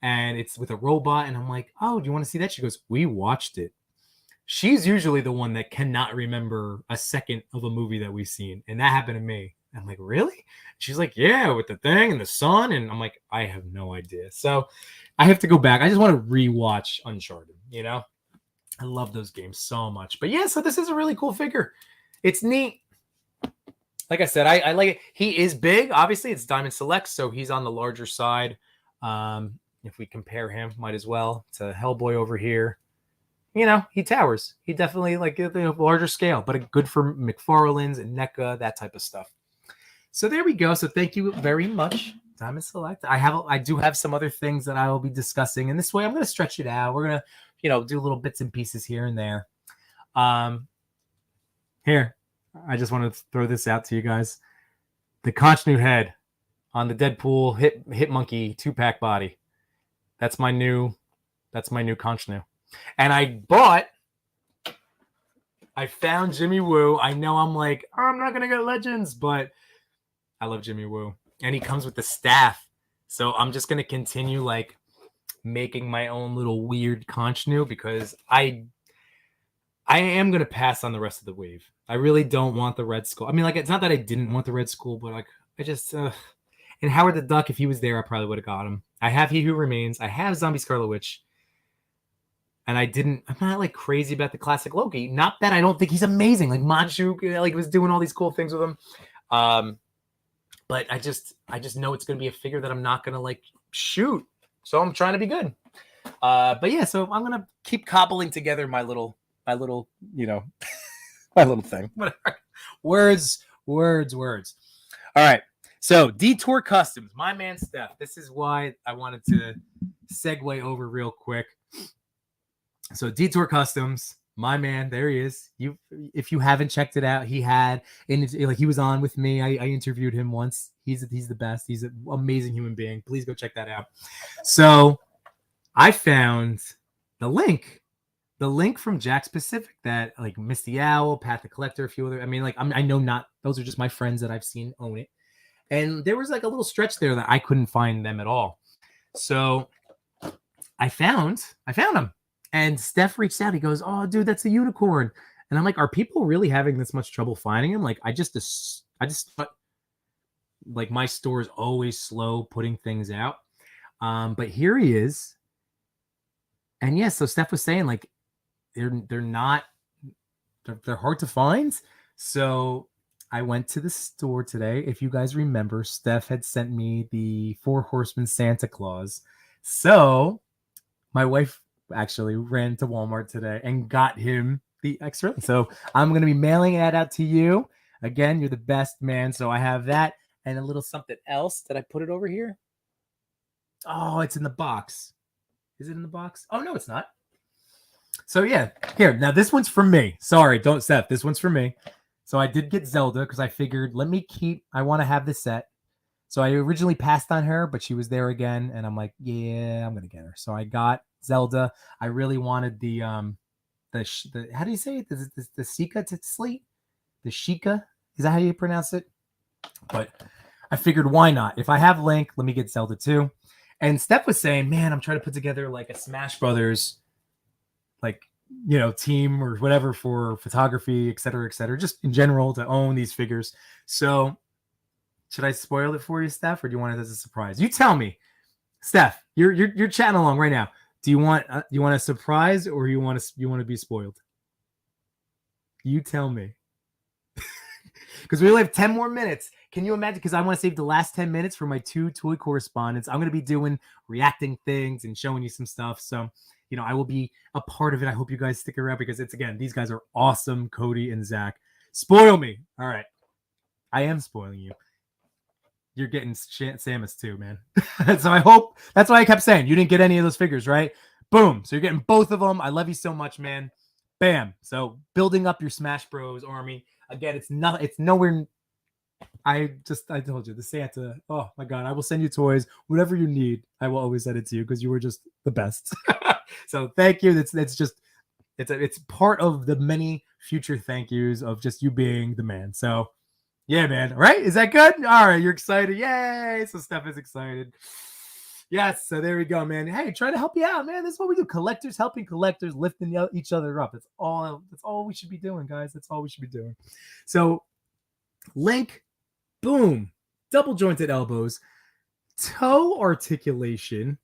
Speaker 1: and it's with a robot, and I'm like, oh, do you want to see that? She goes, we watched it. She's usually the one that cannot remember a second of a movie that we've seen, and that happened to me. I'm like, really? She's like, yeah, with the thing and the sun, and I'm like, I have no idea. So I have to go back. I just want to rewatch Uncharted, I love those games so much. But yeah, so this is a really cool figure. It's neat. Like I said, I like it. He is big. Obviously, it's Diamond Select, so he's on the larger side. If we compare him, might as well, to Hellboy over here. He towers. He definitely like the larger scale, but good for McFarlane's and NECA, that type of stuff. So there we go. So thank you very much, Diamond Select. I do have some other things that I will be discussing, and this way I'm going to stretch it out. We're going to, do little bits and pieces here and there. Here. I just want to throw this out to you guys. The conch new head on the Deadpool Hit Monkey 2-pack body. That's my new conch new. And I found Jimmy Woo. I know I'm like, I'm not gonna get Legends, but I love Jimmy Woo. And he comes with the staff. So I'm just gonna continue like making my own little weird conch new, because I am going to pass on the rest of the wave. I really don't want the Red Skull. I mean, like, it's not that I didn't want the Red Skull, but like, I just, and Howard the Duck, if he was there, I probably would have got him. I have He Who Remains. I have Zombie Scarlet Witch. And I'm not like crazy about the classic Loki. Not that I don't think he's amazing. Like Manchu, like was doing all these cool things with him. But I just know it's going to be a figure that I'm not going to like shoot. So I'm trying to be good. But yeah, so I'm going to keep cobbling together my little, my little thing. Whatever. Words. All right. So Detour Customs, my man Steph. This is why I wanted to segue over real quick. So Detour Customs, my man, there he is. If you haven't checked it out, he was on with me. I interviewed him once. He's the best. He's an amazing human being. Please go check that out. So I found the link from Jakks Pacific that like Misty Owl, Pat the Collector, a few other. I mean, like I know not those are just my friends that I've seen own it, and there was like a little stretch there that I couldn't find them at all. So I found them, and Steph reached out. He goes, "Oh, dude, that's a unicorn," and I'm like, "Are people really having this much trouble finding him?" Like I just thought like my store is always slow putting things out, but here he is, and yes, so Steph was saying like. They're hard to find. So I went to the store today. If you guys remember, Steph had sent me the 4 Horsemen Santa Claus. So my wife actually ran to Walmart today and got him the extra. So I'm going to be mailing that out to you. Again, you're the best, man. So I have that and a little something else. Did I put it over here? Oh, it's in the box. Is it in the box? Oh, no, it's not. So yeah, here. Now this one's for me. Sorry, don't Seth. This one's for me. So I did get Zelda because I figured I want to have this set. So I originally passed on her, but she was there again. And I'm like, yeah, I'm going to get her. So I got Zelda. I really wanted the how do you say it? The Sheikah Titsli? The Sheikah? Is that how you pronounce it? But I figured why not? If I have Link, let me get Zelda too. And Steph was saying, man, I'm trying to put together like a Smash Brothers like, team or whatever for photography, et cetera, just in general to own these figures. So should I spoil it for you, Steph, or do you want it as a surprise? You tell me, Steph, you're chatting along right now. Do you want a surprise or you want to be spoiled? You tell me. Because we only have 10 more minutes. Can you imagine? Because I want to save the last 10 minutes for my 2 toy correspondents. I'm going to be reacting things and showing you some stuff. So, I will be a part of it. I hope you guys stick around because these guys are awesome, Cody and Zach. Spoil me. All right. I am spoiling you. you're getting Samus too, man. So I hope that's why I kept saying you didn't get any of those figures, right? Boom. So you're getting both of them. I love you so much, man. Bam. So building up your Smash Bros. Army. Again, it's nowhere. I told you the Santa. Oh my God, I will send you toys, whatever you need. I will always send it to you because you were just the best. So thank you. It's part of the many future thank yous of just you being the man. So yeah, man. Right? Is that good? All right, you're excited. Yay! So Steph is excited. Yes. So there we go, man. Hey, try to help you out, man. This is what we do. Collectors helping collectors, lifting each other up. That's all we should be doing, guys. That's all we should be doing. So Link, boom, double jointed elbows, toe articulation,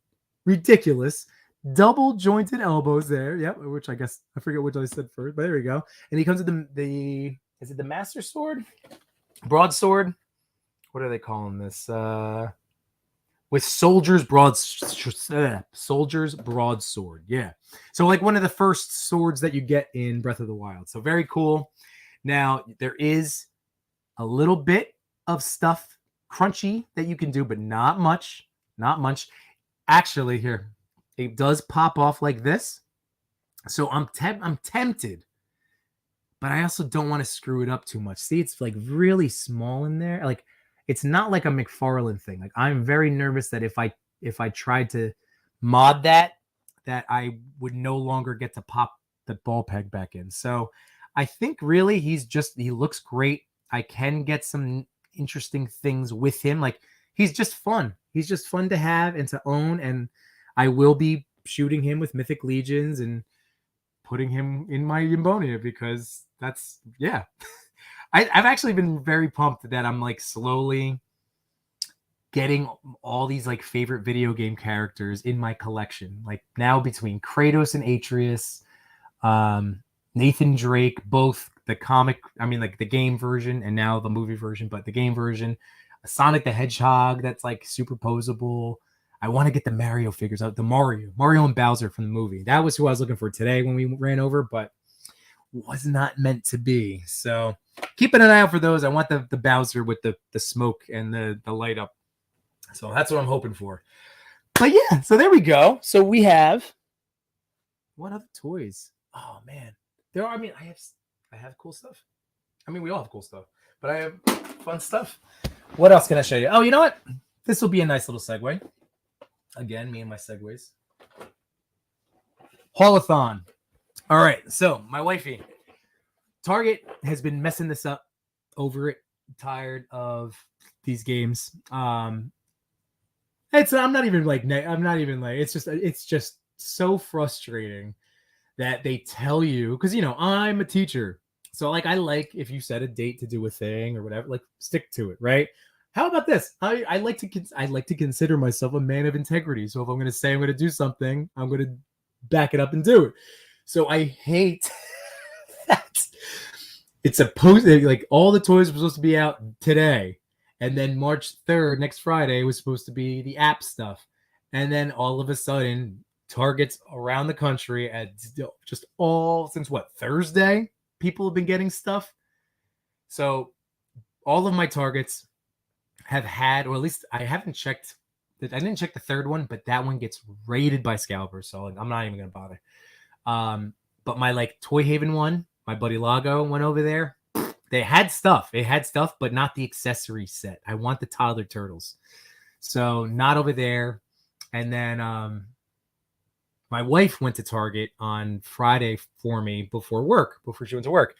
Speaker 1: ridiculous. Double jointed elbows there. Yep, which I guess I forget which I said first, but there we go. And he comes with the is it the Master Sword? Broadsword? What are they calling this? With Soldier's Broadsword. Yeah. So like one of the first swords that you get in Breath of the Wild. So very cool. Now there is a little bit of stuff crunchy that you can do, but not much. Not much. Actually, here it does pop off like this. So I'm tempted, but I also don't want to screw it up too much. See, it's like really small in there. Like it's not like a McFarlane thing. Like I'm very nervous that if I tried to mod that I would no longer get to pop the ball peg back in. So I think really he looks great. I can get some interesting things with him. Like he's just fun. He's just fun to have and to own. And I will be shooting him with Mythic Legions and putting him in my Yimbonia because that's, yeah. I've actually been very pumped that I'm like slowly getting all these like favorite video game characters in my collection. Like now between Kratos and Atreus, Nathan Drake, both the comic, I mean like the game version and now the movie version, but the game version, Sonic the Hedgehog that's like superposable. I want to get the Mario figures out, the Mario and Bowser from the movie. That was who I was looking for today when we ran over, but was not meant to be. So keeping an eye out for those. I want the Bowser with the smoke and the light up. So that's what I'm hoping for. But yeah, so there we go. So we have what other toys? Oh man. I have cool stuff. I mean, we all have cool stuff, but I have fun stuff. What else can I show you? Oh, you know what? This will be a nice little segue. Again, me and my segues. Haulathon. All right, so my wifey, Target has been messing this up, over it, tired of these games. It's just so frustrating that they tell you, because I'm a teacher, so like I like if you set a date to do a thing or whatever, like stick to it, right? How about this? I like to consider myself a man of integrity. So if I'm going to say I'm going to do something, I'm going to back it up and do it. So I hate that it's supposed to, like, all the toys were supposed to be out today, and then March 3rd, next Friday, was supposed to be the app stuff, and then all of a sudden, Targets around the country at just all since Thursday, people have been getting stuff. So all of my Targets have had, or at least I haven't checked. I didn't check the third one, but that one gets raided by scalpers, so I'm not even gonna bother. But my like Toy Haven one, my buddy Lago went over there. They had stuff. It had stuff, but not the accessory set. I want the toddler turtles, so not over there. And then my wife went to Target on Friday for me before she went to work,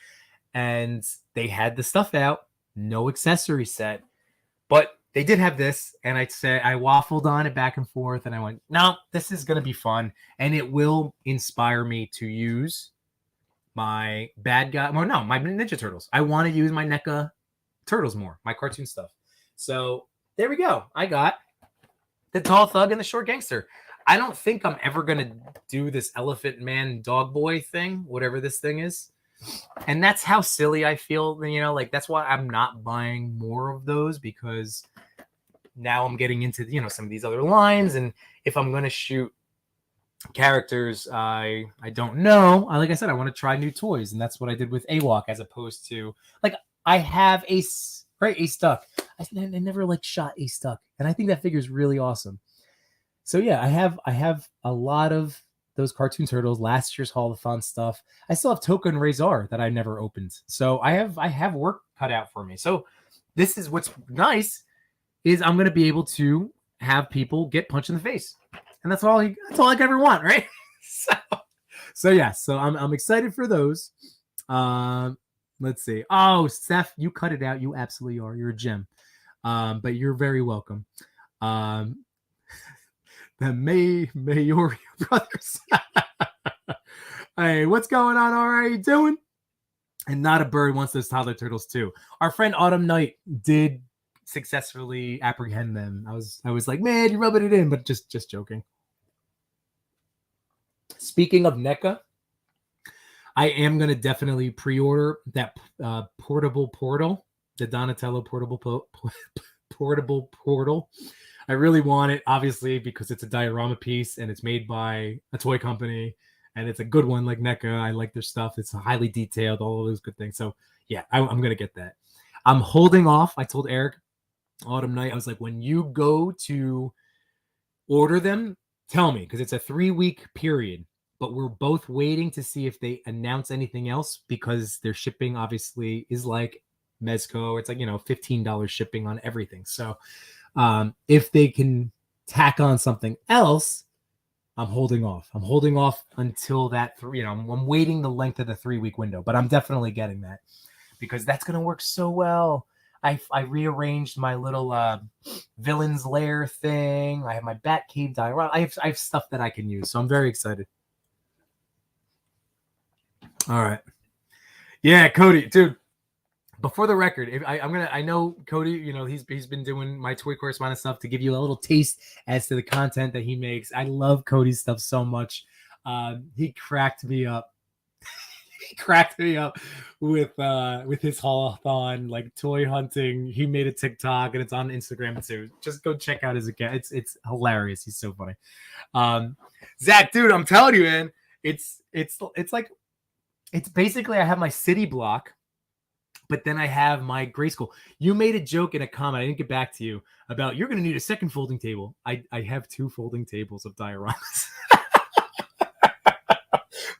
Speaker 1: and they had the stuff out, no accessory set. But they did have this, and I waffled on it back and forth, and I went, no, this is going to be fun, and it will inspire me to use my my Ninja Turtles. I want to use my NECA Turtles more, my cartoon stuff. So there we go. I got the Tall Thug and the Short Gangster. I don't think I'm ever going to do this Elephant Man Dog Boy thing, whatever this thing is. And that's how silly I feel, like that's why I'm not buying more of those, because now I'm getting into, some of these other lines. And if I'm going to shoot characters I don't know, like I said, I want to try new toys. And that's what I did with AWOC, as opposed to, like, I have right? Ace Duck. I never like shot Ace Duck, and I think that figure is really awesome. So yeah, I have a lot of those cartoon turtles, last year's Haulathon stuff. I still have Toka and Razor that I never opened. So I have work cut out for me. So this is what's nice is I'm going to be able to have people get punched in the face. And that's all I could ever want, right? So yeah, so I'm excited for those. Let's see. Oh, Steph, you cut it out. You absolutely are. You're a gem. But you're very welcome. The Mayoria brothers. Hey, what's going on? All right, you doing? And Not a Bird wants those toddler turtles too. Our friend Autumn Knight did successfully apprehend them. I was like, man, you're rubbing it in, but just joking. Speaking of NECA, I am gonna definitely pre-order that portable portal, the Donatello portable portal. I really want it, obviously, because it's a diorama piece and it's made by a toy company and it's a good one like NECA. I like their stuff. It's highly detailed, all of those good things. So yeah, I'm going to get that. I'm holding off. I told Eric Autumn Night, I was like, when you go to order them, tell me, because it's a 3-week period, but we're both waiting to see if they announce anything else because their shipping obviously is like Mezco. It's like, $15 shipping on everything. So if they can tack on something else, I'm holding off. I'm holding off until that I'm waiting the length of the 3-week window, but I'm definitely getting that because that's going to work so well. I rearranged my little Villain's Lair thing. I have my Batcave diorama. I have stuff that I can use, so I'm very excited. All right. Yeah, Cody, dude. Before the record, I know Cody, he's been doing my toy correspondent stuff to give you a little taste as to the content that he makes. I love Cody's stuff so much. He cracked me up. He cracked me up with his haulathon, like toy hunting. He made a TikTok and it's on Instagram too. Just go check out his account. It's hilarious. He's so funny. Zach, dude, I'm telling you, man, it's like it's basically I have my city block. But then I have my gray school. You made a joke in a comment. I didn't get back to you about you're going to need a second folding table. I have 2 folding tables of dioramas.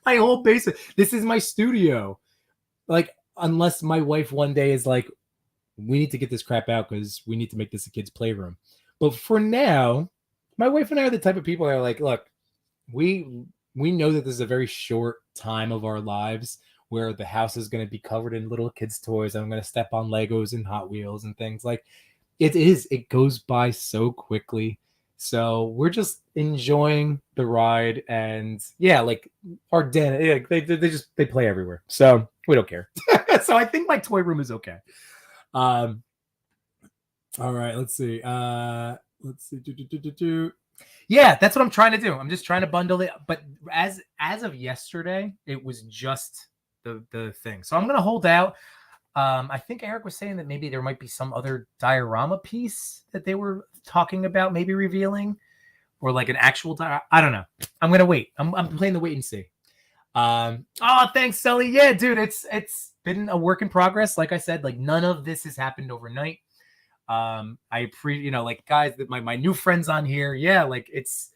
Speaker 1: My whole basement. This is my studio. Like, unless my wife one day is like, we need to get this crap out because we need to make this a kid's playroom. But for now, my wife and I are the type of people that are like, look, we know that this is a very short time of our lives where the house is going to be covered in little kids' toys. I'm going to step on Legos and Hot Wheels and things like it is. It goes by so quickly. So we're just enjoying the ride. And yeah, like our den, they play everywhere. So we don't care. So I think my toy room is okay. All right, let's see. Yeah, that's what I'm trying to do. I'm just trying to bundle it. But as of yesterday, it was just the thing. So I'm going to hold out. I think Eric was saying that maybe there might be some other diorama piece that they were talking about, maybe revealing, or like an actual I don't know. I'm going to wait. I'm playing the wait and see. Oh, thanks, Sully. Yeah, dude, it's been a work in progress. Like I said, like none of this has happened overnight. I like guys that my new friends on here. Yeah, like it's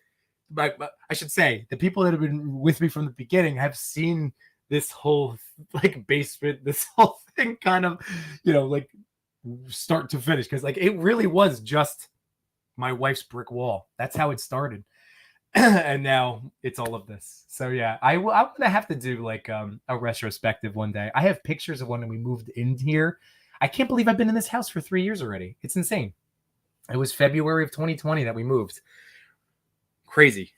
Speaker 1: I should say the people that have been with me from the beginning have seen this whole like basement, this whole thing kind of, like start to finish. Cause like it really was just my wife's brick wall. That's how it started. And now it's all of this. So yeah, I'm going to have to do like a retrospective one day. I have pictures of when we moved in here. I can't believe I've been in this house for 3 years already. It's insane. It was February of 2020 that we moved. Crazy.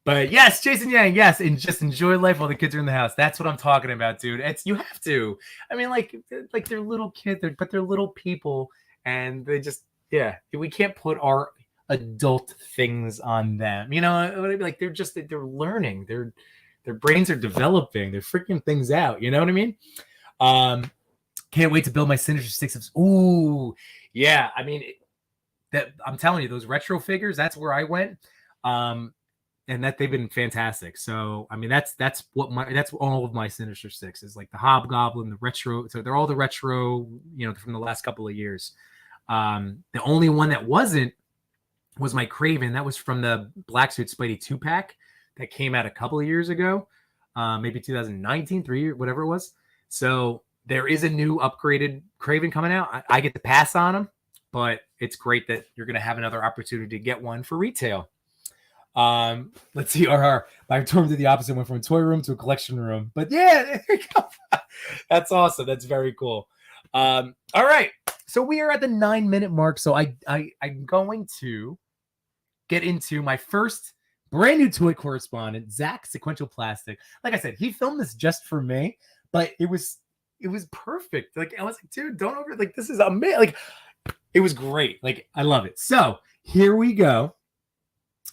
Speaker 1: But yes, Jason Yang, yes, and just enjoy life while the kids are in the house. That's what I'm talking about, dude. You have to. I mean, like they're little kids, but they're little people, and they just we can't put our adult things on them. Like they're learning. Their brains are developing. They're freaking things out. You know what I mean? Can't wait to build my Sinister Six. Ooh, yeah. I mean, that I'm telling you, those retro figures. That's where I went. and that they've been fantastic. So I mean, that's all of my Sinister Six is like the Hobgoblin, the retro. So they're all the retro, from the last couple of years. The only one that wasn't was my Kraven. That was from the Black Suit Spidey 2-pack that came out a couple of years ago, maybe 2019, 3 whatever it was. So there is a new upgraded Kraven coming out. I get to pass on them, but it's great that you're going to have another opportunity to get one for retail. Let's see. My tour did the opposite, went from a toy room to a collection room. But yeah, there you go. That's awesome. That's very cool. All right. So we are at the 9-minute mark. So I'm going to get into my first brand new toy correspondent, Zach Sequential Plastic. Like I said, he filmed this just for me, but it was perfect. Like I was like, dude, don't over like this is amazing. Like it was great. Like I love it. So here we go.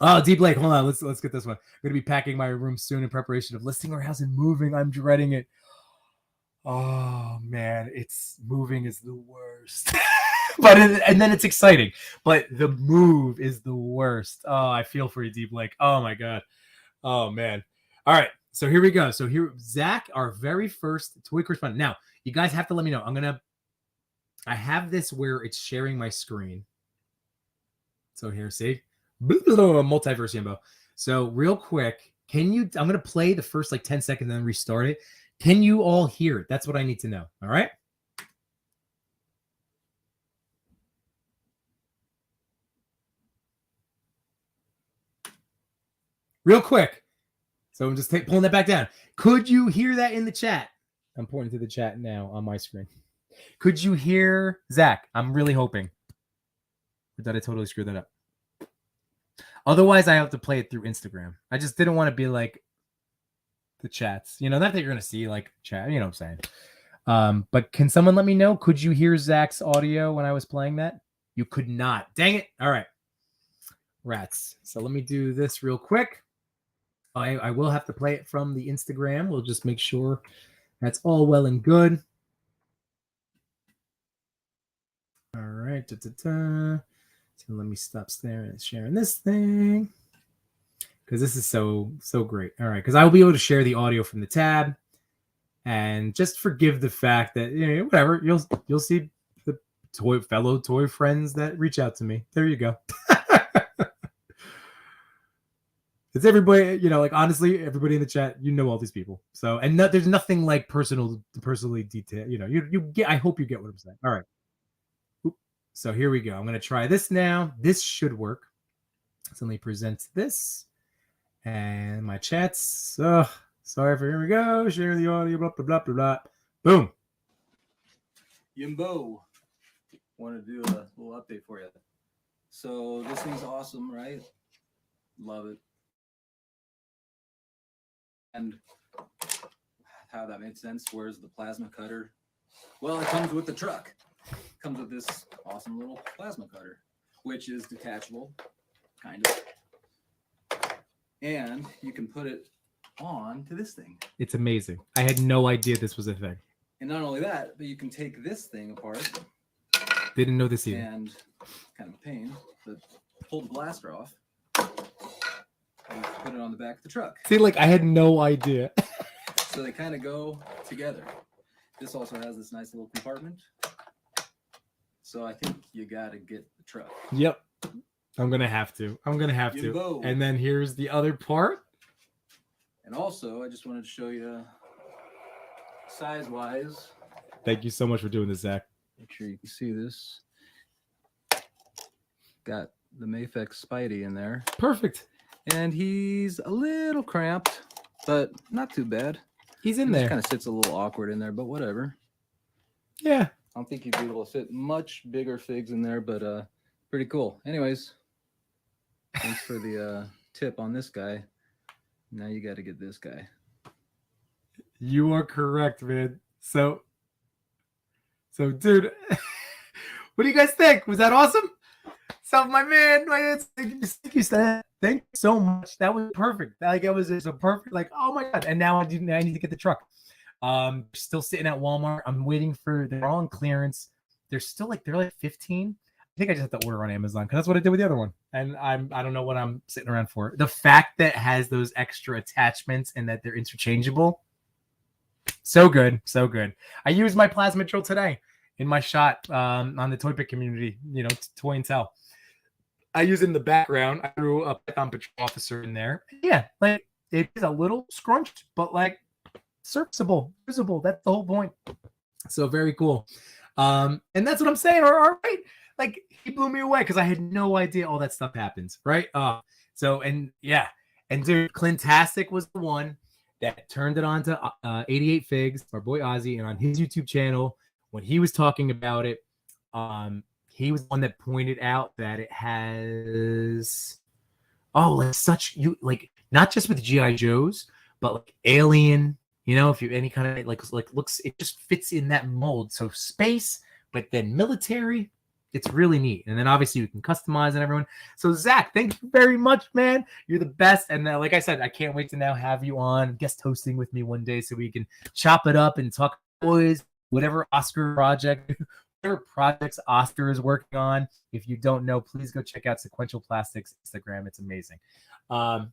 Speaker 1: Oh, D Blake, hold on. Let's get this one. I'm gonna be packing my room soon in preparation of listing our house and moving. I'm dreading it. Oh man, it's moving is the worst. And then it's exciting. But the move is the worst. Oh, I feel for you, D Blake. Oh my god. Oh man. All right. So here we go. So here, Zach, our very first toy correspondent. Now, you guys have to let me know. I have this where it's sharing my screen. So here, see? Multiverse Yimbo. So real quick, I'm going to play the first like 10 seconds and then restart it. Can you all hear it? That's what I need to know. All right? Real quick. So I'm just pulling that back down. Could you hear that in the chat? I'm pointing to the chat now on my screen. Could you hear Zach? I'm really hoping. Or did I totally screw that up? Otherwise, I have to play it through Instagram. I just didn't want to be like the chats. Not that you're going to see like chat. You know what I'm saying? But can someone let me know? Could you hear Zach's audio when I was playing that? You could not. Dang it. All right. Rats. So let me do this real quick. I will have to play it from the Instagram. We'll just make sure that's all well and good. All right. So let me stop sharing this thing because this is so great. All right, because I will be able to share the audio from the tab, and just forgive the fact that whatever you'll see the fellow toy friends that reach out to me. There you go. It's everybody, like honestly, everybody in the chat, all these people. So, and there's nothing like personally detailed. You get. I hope you get what I'm saying. All right. So here we go. I'm going to try this now. This should work. So let me present this and my chats. Sorry for here we go. Share the audio. Blah blah blah blah blah. Boom.
Speaker 2: Yimbo, want to do a little update for you. So this thing's awesome, right? Love it. And how that made sense. Where's the plasma cutter? Well, it comes with the truck. It comes with this awesome little plasma cutter, which is detachable, kind of. And you can put it on to this thing.
Speaker 1: It's amazing. I had no idea this was a thing.
Speaker 2: And not only that, but you can take this thing apart.
Speaker 1: Didn't know this either.
Speaker 2: And kind of a pain, but pull the blaster off. And put it on the back of the truck.
Speaker 1: See, like I had no idea.
Speaker 2: So they kind of go together. This also has this nice little compartment. So I think you got to get the truck.
Speaker 1: Yep. I'm going to have to.
Speaker 2: Yimbo.
Speaker 1: And then here's the other part.
Speaker 2: And also, I just wanted to show you size-wise.
Speaker 1: Thank you so much for doing this, Zach.
Speaker 2: Make sure you can see this. Got the Mafex Spidey in there.
Speaker 1: Perfect.
Speaker 2: And he's a little cramped, but not too bad.
Speaker 1: He's in there.
Speaker 2: Just kind of sits a little awkward in there, but whatever.
Speaker 1: Yeah.
Speaker 2: I don't think you'd be able to fit much bigger figs in there, but pretty cool. Anyways, thanks for the tip on this guy. Now you got to get this guy.
Speaker 1: You are correct, man. So dude, what do you guys think? Was that awesome? So my man, thank you so much. That was perfect. Like it was just a perfect, like, oh my god. And now I need to get the truck. Still sitting at Walmart. I'm waiting for, they're all on clearance. They're still like, they're like 15. think I just have to order on Amazon because that's what I did with the other one. And I don't know what I'm sitting around for. The fact that it has those extra attachments and that they're interchangeable. So good. So good. I used my plasma drill today in my shot on the Toy Pick community, Toy and Tell. I use it in the background. I threw a Python Patrol officer in there. Yeah, like it is a little scrunched, but like serviceable, usable. That's the whole point. So very cool. And that's what I'm saying. All right. Like he blew me away because I had no idea all that stuff happens. Right. And dude, Clintastic was the one that turned it on to 88 Figs, our boy Ozzy, and on his YouTube channel, when he was talking about it, he was the one that pointed out that it has not just with GI Joes, but like Alien, if you any kind of like looks, it just fits in that mold. So space, but then military, it's really neat. And then obviously you can customize and everyone. So Zach, thank you very much, man. You're the best. And like I said, I can't wait to now have you on guest hosting with me one day so we can chop it up and talk boys, whatever Oscar project, whatever projects Oscar is working on. If you don't know, please go check out Sequential Plastics Instagram. It's amazing. All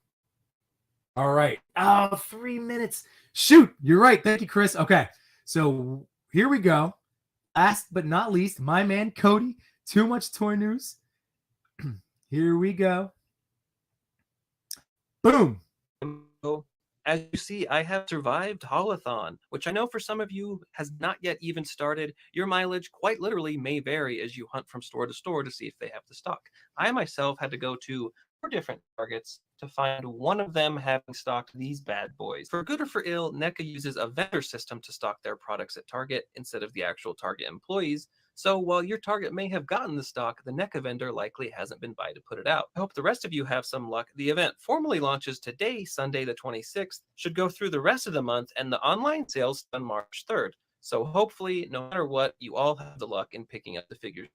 Speaker 1: right. 3 minutes. Shoot. You're right. Thank you, Chris. Okay. So here we go. Last but not least, my man, Cody. Too much toy news. Here we go. Boom.
Speaker 3: As you see, I have survived Haulathon, which I know for some of you has not yet even started. Your mileage quite literally may vary as you hunt from store to store to see if they have the stock. I myself had to go to 4 different Targets to find one of them having stocked these bad boys. For good or for ill, NECA uses a vendor system to stock their products at Target instead of the actual Target employees. So while your Target may have gotten the stock, the NECA vendor likely hasn't been by to put it out. I hope the rest of you have some luck. The event formally launches today, Sunday the 26th, should go through the rest of the month, and the online sales on March 3rd. So hopefully, no matter what, you all have the luck in picking up the figures.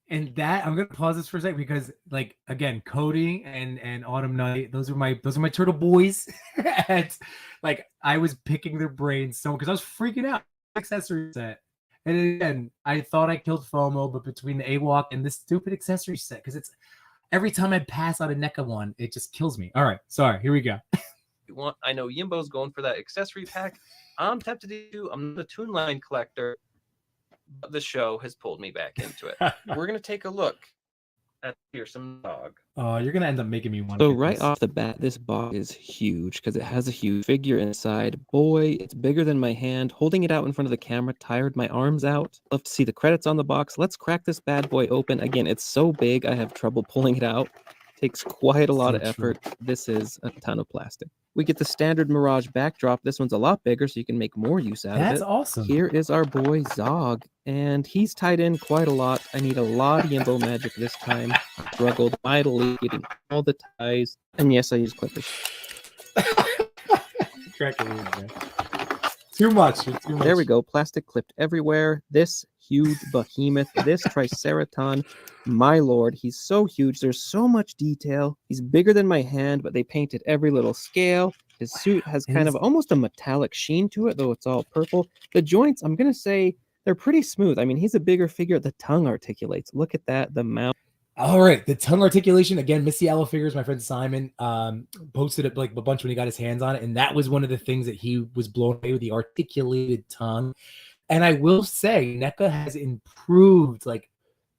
Speaker 1: And that I'm gonna pause this for a second because, like, again, Cody and Autumn Night, those are my turtle boys. And like I was picking their brains so because I was freaking out. Accessory set. And again, I thought I killed FOMO, but between the AWOC and this stupid accessory set, because it's every time I pass out a NECA one, it just kills me. All right, sorry, here we go.
Speaker 3: I know Yimbo's going for that accessory pack. I'm tempted to. I'm not a Toon Line collector, but the show has pulled me back into it. We're gonna take a look at Fearsome Dog.
Speaker 1: Oh, you're gonna end up making me want.
Speaker 4: So right off the bat, this box is huge because it has a huge figure inside. Boy, it's bigger than my hand. Holding it out in front of the camera tired my arms out. Love to see the credits on the box. Let's crack this bad boy open. Again, it's so big, I have trouble pulling it out. Takes quite a lot of effort. This is a ton of plastic. We get the standard Mirage backdrop. This one's a lot bigger, so you can make more use out of it.
Speaker 1: That's awesome.
Speaker 4: Here is our boy Zog, and he's tied in quite a lot. I need a lot of Yimbo magic this time. Struggled mightily getting all the ties. And yes, I use clippers.
Speaker 1: Too much.
Speaker 4: There we go. Plastic clipped everywhere. This huge behemoth, this Triceraton, my lord, he's so huge. There's so much detail. He's bigger than my hand, but they painted every little scale. His suit has kind of almost a metallic sheen to it, though it's all purple. The joints, I'm going to say, they're pretty smooth. I mean, he's a bigger figure. The tongue articulates. Look at that. The mouth.
Speaker 1: All right, the tongue articulation again. Missy Aloe Figures, my friend Simon, posted it like a bunch when he got his hands on it, and that was one of the things that he was blown away with, the articulated tongue. And I will say, NECA has improved. Like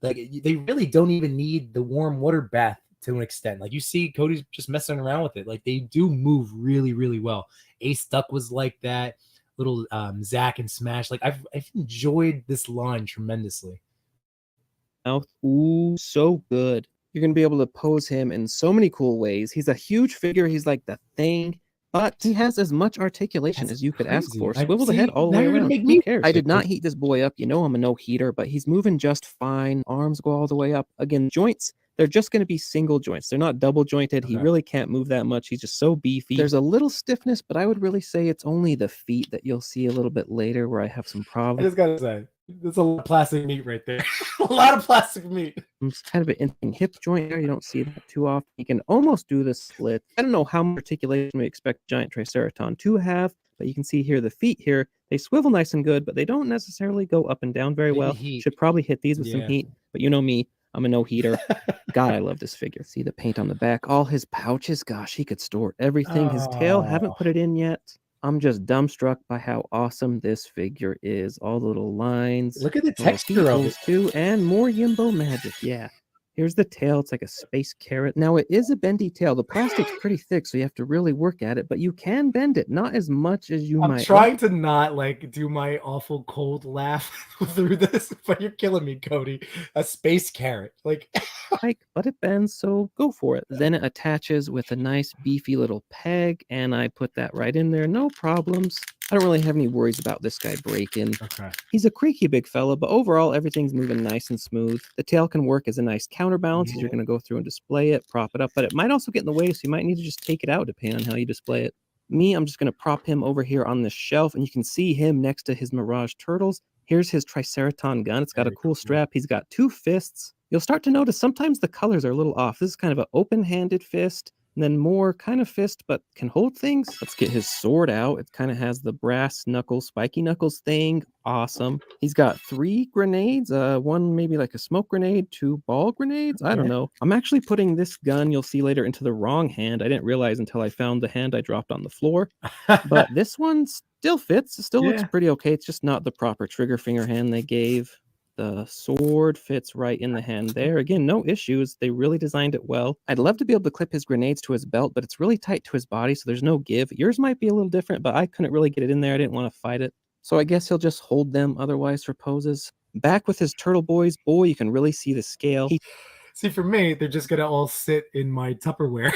Speaker 1: they really don't even need the warm water bath to an extent. Like you see, Cody's just messing around with it. Like they do move really, really well. Ace Duck was like that. Little Zach and Smash. Like I've enjoyed this line tremendously.
Speaker 4: Mouth, ooh, so good. You're gonna be able to pose him in so many cool ways. He's a huge figure. He's like the thing, but he has as much articulation as you could ask for. Swivel the head all the way around. Who cares? I did not heat this boy up. You know I'm a no heater, but he's moving just fine. Arms go all the way up. Again, joints, they're just going to be single joints. They're not double jointed. He really can't move that much. He's just so beefy. There's a little stiffness, but I would really say it's only the feet that you'll see a little bit later where I have some problems.
Speaker 1: I just gotta say, there's a lot of plastic meat right there. A lot of plastic meat.
Speaker 4: It's kind of an interesting hip joint there. You don't see that too often. You can almost do the split. I don't know how much articulation we expect Giant Triceraton to have, but you can see here the feet here. They swivel nice and good, but they don't necessarily go up and down very well. Should probably hit these with some heat, but you know me. I'm a no heater. God, I love this figure. See the paint on the back, all his pouches. Gosh, he could store everything. His tail, haven't put it in yet. I'm just dumbstruck by how awesome this figure is. All the little lines.
Speaker 1: Look at the
Speaker 4: little
Speaker 1: texture of it.
Speaker 4: too, and more Yimbo magic. Yeah. Here's the tail. It's like a space carrot. Now, it is a bendy tail. The plastic's pretty thick, so you have to really work at it, but you can bend it. Not as much as you
Speaker 1: I'm
Speaker 4: might.
Speaker 1: trying to not like do my awful cold laugh through this, but you're killing me, Cody. A space carrot. Like,
Speaker 4: But it bends, so go for it. Then it attaches with a nice beefy little peg, and I put that right in there. No problems. I don't really have any worries about this guy breaking.
Speaker 1: okay.
Speaker 4: He's a creaky big fella, but overall everything's moving nice and smooth. The tail can work as a nice counterbalance as you're going to go through and display it, prop it up, but it might also get in the way, so you might need to just take it out depending on how you display it. Me, I'm just going to prop him over here on this shelf, and you can see him next to his Mirage Turtles. Here's his Triceraton gun. It's got a cool strap. He's got 2 fists. You'll start to notice sometimes the colors are a little off. This is kind of an open-handed fist, and then more kind of fist, but can hold things. Let's get his sword out. It kind of has the brass knuckles, spiky knuckles thing. Awesome. He's got 3 grenades. One maybe like a smoke grenade, 2 ball grenades. I don't know. I'm actually putting this gun, you'll see later, into the wrong hand. I didn't realize until I found the hand I dropped on the floor. But this one still fits. It still looks pretty okay. It's just not the proper trigger finger hand they gave. The sword fits right in the hand there. Again, no issues. They really designed it well. I'd love to be able to clip his grenades to his belt, but it's really tight to his body, so there's no give. Yours might be a little different, but I couldn't really get it in there. I didn't want to fight it. So I guess he'll just hold them otherwise for poses. Back with his Turtle Boys, boy, you can really see the scale.
Speaker 1: See, for me, they're just gonna all sit in my Tupperware.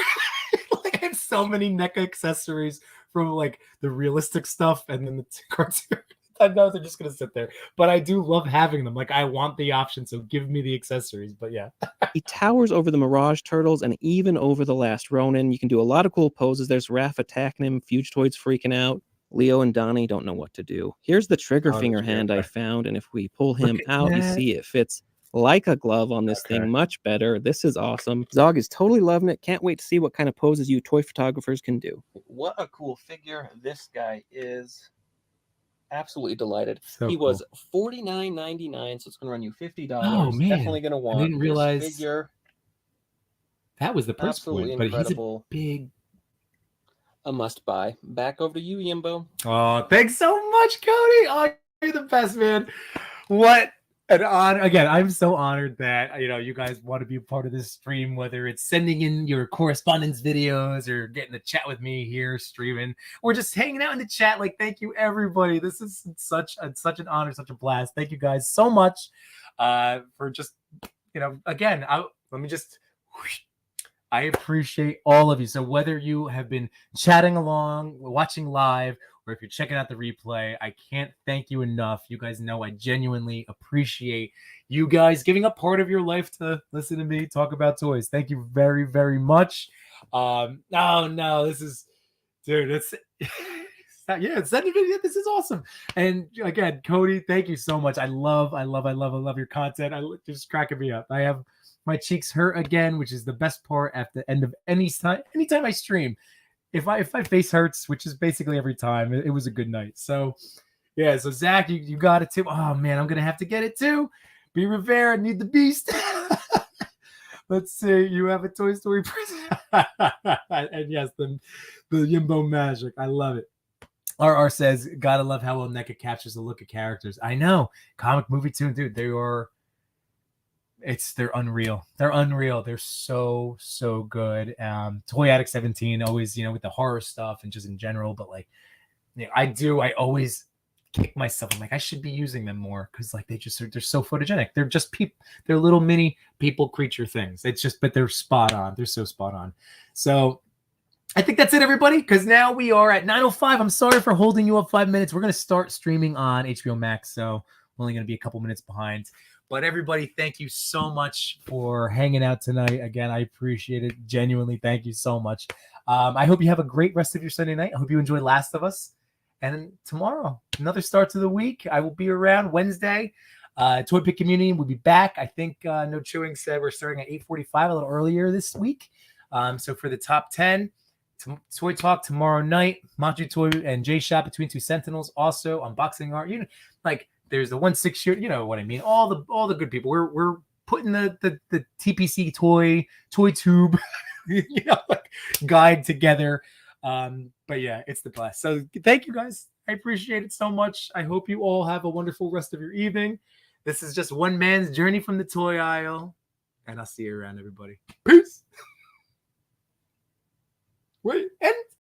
Speaker 1: Like, I have so many NECA accessories from like the realistic stuff and then the cartoon. I know they're just gonna sit there, but I do love having them. Like, I want the option, so give me the accessories. But yeah,
Speaker 4: he towers over the Mirage Turtles and even over the Last Ronin. You can do a lot of cool poses. There's Raph attacking him, Fugitoid's freaking out. Leo and Donnie don't know what to do. Here's the trigger finger hand I found, and if we pull him out, you see it fits like a glove on this thing. Much better. This is awesome. Zog is totally loving it. Can't wait to see what kind of poses you toy photographers can do. What a cool figure this guy is. Absolutely delighted.
Speaker 1: So
Speaker 4: he was $49.99, so it's going to run you $50.
Speaker 1: Oh, man.
Speaker 4: Definitely going to want
Speaker 1: didn't realize
Speaker 4: this figure.
Speaker 1: that was the price
Speaker 4: Absolutely
Speaker 1: point, but
Speaker 4: incredible.
Speaker 1: he's a big.
Speaker 4: A must buy. Back over to you, Yimbo.
Speaker 1: Oh, thanks so much, Cody. Oh, you're the best, man. What an honor. Again, I'm so honored that, you guys want to be a part of this stream, whether it's sending in your correspondence videos or getting to chat with me here streaming or just hanging out in the chat. Like, thank you, everybody. This is such an honor, such a blast. Thank you guys so much for just, again, I appreciate all of you. So whether you have been chatting along, watching live, or if you're checking out the replay, I can't thank you enough. You guys know I genuinely appreciate you guys giving up part of your life to listen to me talk about toys. Thank you very, very much. This is, dude, it's this is awesome. And again, Cody, thank you so much. I love your content. Just cracking me up. I have my cheeks hurt again, which is the best part at the end of anytime I stream. If my face hurts, which is basically every time, it was a good night. So yeah, so Zach, you got it too. Oh man, I'm gonna have to get it too. B. Rivera, need the beast. Let's see, you have a Toy Story present. And yes, the Yimbo magic. I love it. RR says, gotta love how well NECA captures the look of characters. I know. Comic movie too, dude. They're unreal. They're unreal. They're so good. Toy Addict 17 always, with the horror stuff and just in general, but like, I always kick myself. I'm like, I should be using them more because like they're so photogenic. They're just they're little mini people creature things. But they're spot on. They're so spot on. So I think that's it, everybody, because now we are at 9:05. I'm sorry for holding you up 5 minutes. We're going to start streaming on HBO Max, so we're only going to be a couple minutes behind. But everybody, thank you so much for hanging out tonight. Again, I appreciate it. Genuinely, thank you so much. I hope you have a great rest of your Sunday night. I hope you enjoy Last of Us. And tomorrow, another start to the week. I will be around Wednesday. Toy Pick Community will be back. I think No Chewing said we're starting at 8:45, a little earlier this week. So for the top 10, Toy Talk tomorrow night. Machu Toy and J Shop Between Two Sentinels. Also, unboxing art. There's the 1/6 year, you know what I mean. All the good people. We're putting the TPC toy tube like guide together. But yeah, it's the best. So thank you guys. I appreciate it so much. I hope you all have a wonderful rest of your evening. This is just one man's journey from the toy aisle, and I'll see you around, everybody. Peace. Wait, and